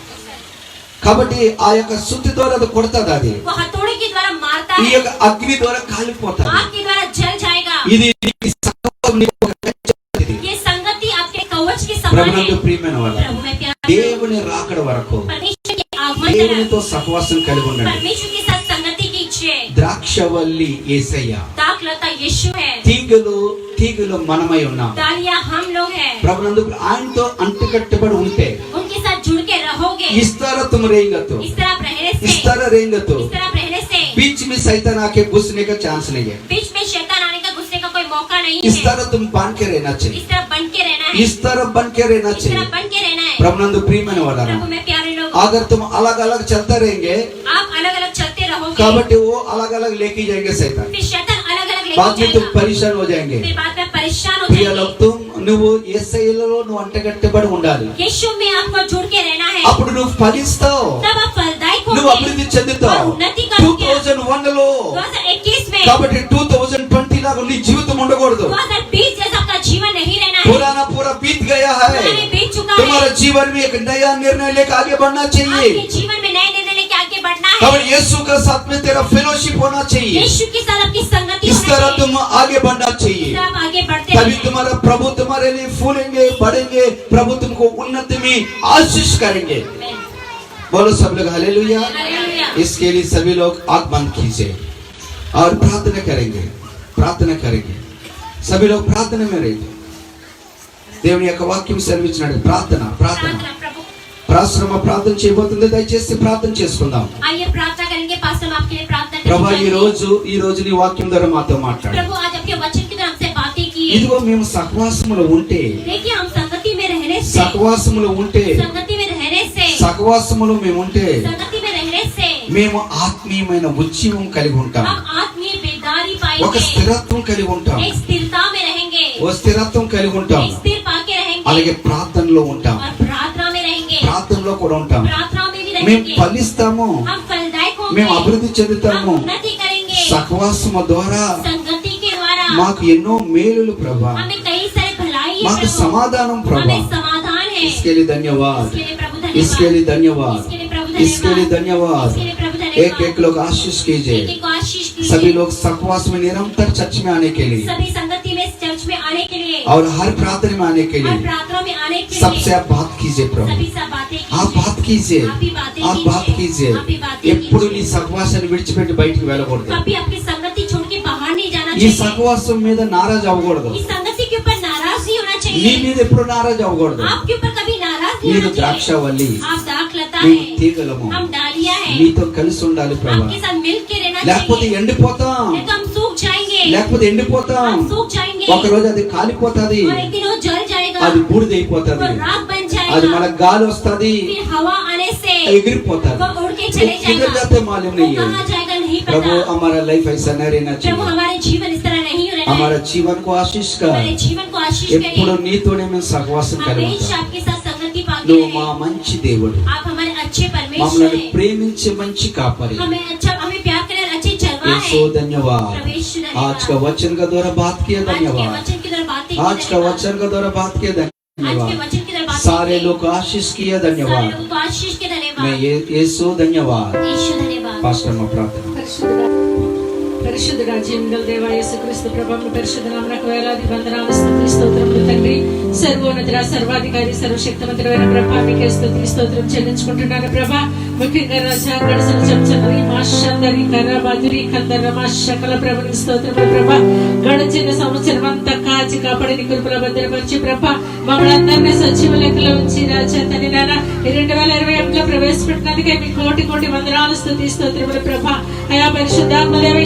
కాబట్టి ఆ యొక్క సుత్తి ద్వారా అది కొడతాది, అది वो हथौड़े के द्वारा मारता ఈ है, యొక్క అగ్ని ద్వారా కాలిపోతాది. आग के द्वारा जल जाएगा। ఇది నీ సంకల్పం, నీ ఒక కవచం. ये संगति आपके कवच के समान है। ప్రభునందు ప్రియమైన వాళ్ళ, प्रभु में प्यार, దేవుని రాకడ వరకు परमेश्वर के आगमन तक దేవునితో సహవాసం కలిగి ఉండండి. परमेश्वर के साथ संगति कीजिए। ద్రాక్షవల్లి యేసయ్య, दाखलता यीशु है, తీగలు తీగలు మనమై ఉన్నాం. डालियां हम लोग हैं। ప్రభునందు ఆయనతో అంటుకట్టబడి ఉంటే उनके साथ जुड़ के रहोगे, ఇస్తార तुम रहेंगे तो, इस तरह आप रहने से, इस तरह रहेंगे तो इस तरह आप रहने से बीच में शैतान आके घुसने का चांस नहीं है. बीच में शैतान आने का घुसने का कोई मौका नहीं इस है। तरह तुम बांध के रहना चाहिए, इस तरह बन के रहना है, इस तरह बन के रहना इस तरह चाहिए. बन के रहना है। ప్రభునందు ప్రియమైన వాళ్ళ, प्रभु में प्यारे लोग, अगर तुम अलग अलग चलते रहेंगे, आप अलग अलग चलते रहोगे, కాబట్టి वो अलग अलग लेके जाएंगे शैतान. फिर शैतान अलग अलग बाद लेके में तुम जाएगा, परेशान हो जाएंगे. फिर बाद में परेशान हो ప్రియ जाएंगे। లోग, నువ్వు యేసయ్యలో నువ్వు అంటగట్టబడి ఉండాలి. यीशु में आपको जुड़ के रहना है, అప్పుడు నువ్వు ఫలిస్తావు, तब आप फलदायक నువ్వు होंगे అభివృద్ధి చెందుతావు. और उन्नति करोगे। 2001 లో 2021 में, కాబట్టి 2020 లాగా నీ జీవితం ఉండకూడదు. 2020 जैसा आपका जीवन नहीं रहना है, पुराना पूरा बीत गया है, पुराने बीत चुका तुम्हारा है। जीवन में एक नया निर्णय लेकर आगे बढ़ना चाहिए. आपके जीवन में नए निर्णय लेके आगे बढ़ना है। కాబట్టి यीशु के साथ में तेरा फेलोशिप होना चाहिए. यीशु के साथ आपकी संगति इस होना तरह चाहिए। तुम आगे बढ़ना इस चाहिए, तरह आप आगे बढ़ते तभी रहें। तुम्हारा प्रभु तुम्हारे लिए फूलेंगे, बढ़ेंगे, प्रभु तुमको उन्नति में आशीष करेंगे. आमीन। बोलो सब लोग हालेलुया. हालेलुया। इसके लिए सभी लोग आंख बंद कीजिए और प्रार्थना करेंगे, प्रार्थना करेंगे. सभी लोग प्रार्थना में रहेंगे. దేవుని యొక్క వాక్యం సెలవిచ్చినాడు. ప్రార్థన ప్రార్థన प्रार्थना प्रभु, ప్రాశ్రమ ప్రార్థన చేయబోతుంది. దయచేసి ప్రార్థన చేసుకుందాం. आइए प्रार्थना करेंगे। पास्टर हम आपके लिए प्रार्थना ప్రభా, करेंगे। ఈ రోజు నీ వాక్యం ద్వారా మాతో మాట్లాడు. प्रभु आज आपके वचन की तरफ हमसे बातें की। ఇదిగో మేము సహవాసములో ఉంటే, देखिए हम संगति में रहने से, సహవాసములో ఉంటే, संगति में रहने से, సహవాసములో మేము ఉంటే संगति में रहने से మేము ఆత్మీయమైన ఉజ్జీవం కలిగి ఉంటాం, हम आत्मीय बेदारी ఒక पाएंगे, స్థిరత్వం కలిగి ఉంటాం, एक स्थिरता में रहेंगे, ఓ స్థిరత్వం కలిగి ఉంటాం. एक स्थिर पाके रहेंगे, అలాగే ప్రార్థనలో ఉంటాం, और प्रार्थना में रहेंगे, ప్రార్థనలో కూడా ఉంటాం. प्रार्थना में भी మేము रहेंगे, ఫలిస్తాము, हम फलदायक మేము होंगे, అభివృద్ధి हम చెందుతాము. उन्नति करेंगे। సహవాసము ద్వారా संगति के द्वारा మాకు ఎన్నో మేలులు ప్రభా, हमें कई सारे भलाई है మాకు प्रभु, సమాధానం ప్రభా. हमें समाधान है। इसके लिए धन्यवाद, इसके लिए प्रभु इसके लिए धन्यवाद, इसके लिए प्रभु इसके लिए धन्यवाद. इसके लिए प्रभु एक एक लोग आशीष कीजिए. एक को आशीष कीजिए। सभी लोग सहवास में निरंतर चर्च में आने के लिए सभी संगति में चर्च में आने के लिए और हर प्रार्थना में आने के और लिए प्रार्थना में आने के सबसे लिए आप बात कीजिए प्रभु. सभी सब बातें आप बात कीजिए, आप ही बातें आप बात कीजिए. आप ही बातें ఎప్పుడు నీ कीजिए। సహవాసాన్ని విడిచిపెట్టి బయటికి వెళ్ళకూడదు. कभी आपकी संगति छोड़ के बाहर नहीं जाना ఈ चाहिए। సహవాసం మీద నారాజ్ అవ్వకూడదు. इस संगति के ऊपर नाराज नहीं होना నీ चाहिए। మీద ఎప్పుడు నారాజ్ అవ్వకూడదు. आपके ऊपर कभी नाराज नहीं మీరు होना चाहिए। ద్రాక్షవల్లి, आप दाखलता మేము है, తీగలము, हम डालियां हैं, నీతో కలిసి ఉండాలి ప్రభా. आपके साथ मिल के रहना లేకపోతే चाहिए। ఎండిపోతాం, नहीं तो हम सूख जाएंगे, లేకపోతే ఎండిపోతాం. हम सूख जाएंगे, ఒక రోజు అది కాలిపోతాది, और एक दिन वो जल जाएगा, అది वो బూడిదైపోతాది, राख बन అది जाएगा, మన గాలి వస్తది, फिर हवा आने से ఎగిరిపోతాది. वो उड़ के चले किधर जाएगा, जाते मालूम वो नहीं है. कहाँ जाएगा नहीं नहीं प्रभु पता। हमारा लाइफ ऐसा नहीं रहना प्रभु चाहिए। हमारे जीवन इस तरह नहीं रहना है। हमारा जीवन को आशीष कर हमारे जीवन को आशीष ఎప్పుడు करें। నీతోనే మేము సహవాసం हमेशा కలుగుతాం। आपके साथ संगति पाते నువ్వు మా रहे। మంచి దేవుడు, आप हमारे अच्छे परमेश्वर మమ్మల్ని हैं। ప్రేమించే మంచి కాపరి। हमें प्यार करने वाले अच्छे चरवाह यीशु हैं। धन्यवाद। प्रभु यीशु धन्यवाद। आज का वचन का द्वारा बात किया आज के धन्यवाद। वचन की तरफ बातें की आज का धन्यवाद। वचन का द्वारा बात किया आज के धन्यवाद। वचन की तरफ बातें सारे की। लोग को आशीष किया सारे धन्यवाद। लोगों को आशीष के मैं धन्यवाद। यीशु धन्यवाद। यीशु धन्यवाद। पास्टर में प्रार्थना। పరిశుద్ధుడా జీవగల దేవా యేసుక్రీస్తు ప్రభువు పరిశుద్ధ నామమునకు వేలాది వందనాలు స్తుతి స్తోత్రములు తండ్రి. సర్వోన్నతుడ సర్వాధికారి సర్వశక్తిమంతుడైన ప్రభా మీకే స్తుతి స్తోత్రం చెల్లించుకుంటున్నాను ప్రభా. ముఖ్యంగా రాజా గడసన చంచరి మాషందరి కరబాదురి కందర మాషకల ప్రభుని స్తోత్రములు ప్రభా. గడిచిన సంవత్సరం అంతా కాచి కాపాడి నీ కృపలో భద్రపరిచి ప్రభా మమ్మల్ని అందరినీ సజీవ లెక్కలో ఉంచి రాజా తండ్రి నాన్న 2021లో ప్రవేశపెట్టినందుకే మీ కోటి కోటి వందనాలు స్తుతి స్తోత్రములు ప్రభా. అయా పరిశుద్ధాత్మదేవ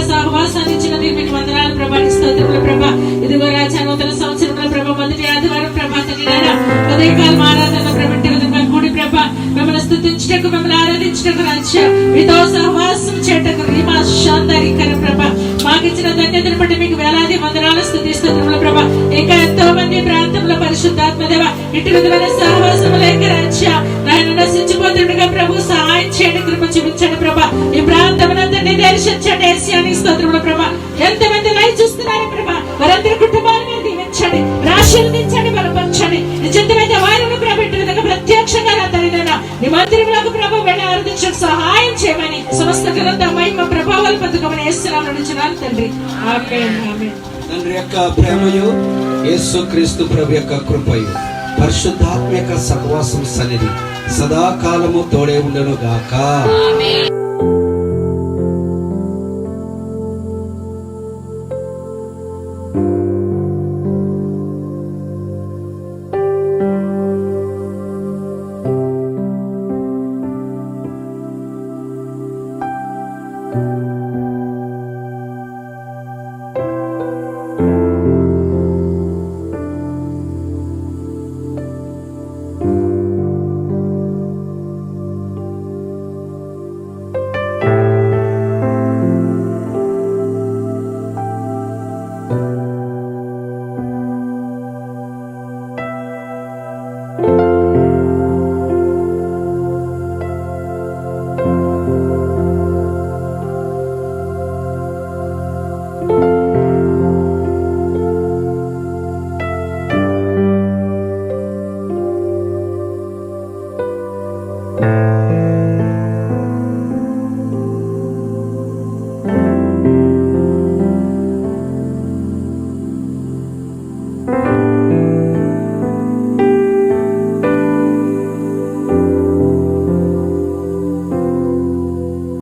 సహవాసాన్ని ఇచ్చినందుకు మీకు వందనాలు ప్రభా. స్తోత్రములు ప్రభా. ఇదిగో రాజా నూతన సంవత్సరంలో ప్రభా మొదటి ఆదివారం ప్రభా తండ్రి నాన్న ఉదయకాలం ఆరాధన ప్రభంటి విధంగా కూడి ప్రభా మిమ్మల్ని స్తుతించుటకు మిమ్మల్ని ఆరాధించుటకు రాజా మీతో సహవాసం చేయటకు రీమా శాంతరికర ప్రభా మాకు ఇచ్చిన ధన్యతను బట్టి మీకు వేలాది వందనాలు స్తుతి స్తోత్రములు ప్రభా. ఇంకా ఎంతో మంది ప్రాంతంలో పరిశుద్ధాత్మదేవ ఇటు విధమైన సహవాసం లేక రాజా నాయన నశించిపోతుండగా ప్రభు సహాయం చేయండి, కృప చూపించండి ప్రభా. ఈ ప్రాంతమునందరినీ దర్శించండి ఏసియాని స్తోత్రములు ప్రభా. ఎంతమంది లైవ్ చూస్తున్నారు ప్రభా వారందరి కుటుంబాలను దీవించండి, ఆశీర్వదించండి, బలపరచండి. నిశ్చితమైన వారిని ప్రభు ఇటు విధంగా ప్రత్యక్షంగా నా తండ్రినైనా నీ మందిరంలోకి ప్రభు వెళ్ళి ఆరాధించడానికి సహాయం చేయమని సమస్త ఘనత మహిమ ప్రభావాలు పొందుకోమని యేసునామములో నడుచున్నాను తండ్రి. ఆమేన్ ఆమేన్. తండ్రి యొక్క ప్రేమయు యేసుక్రీస్తు ప్రభు యొక్క కృపయు పరిశుద్ధాత్మ యొక్క సహవాసం సన్నిధి సదాకాలము తోడే ఉండును గాక. ఆమేన్.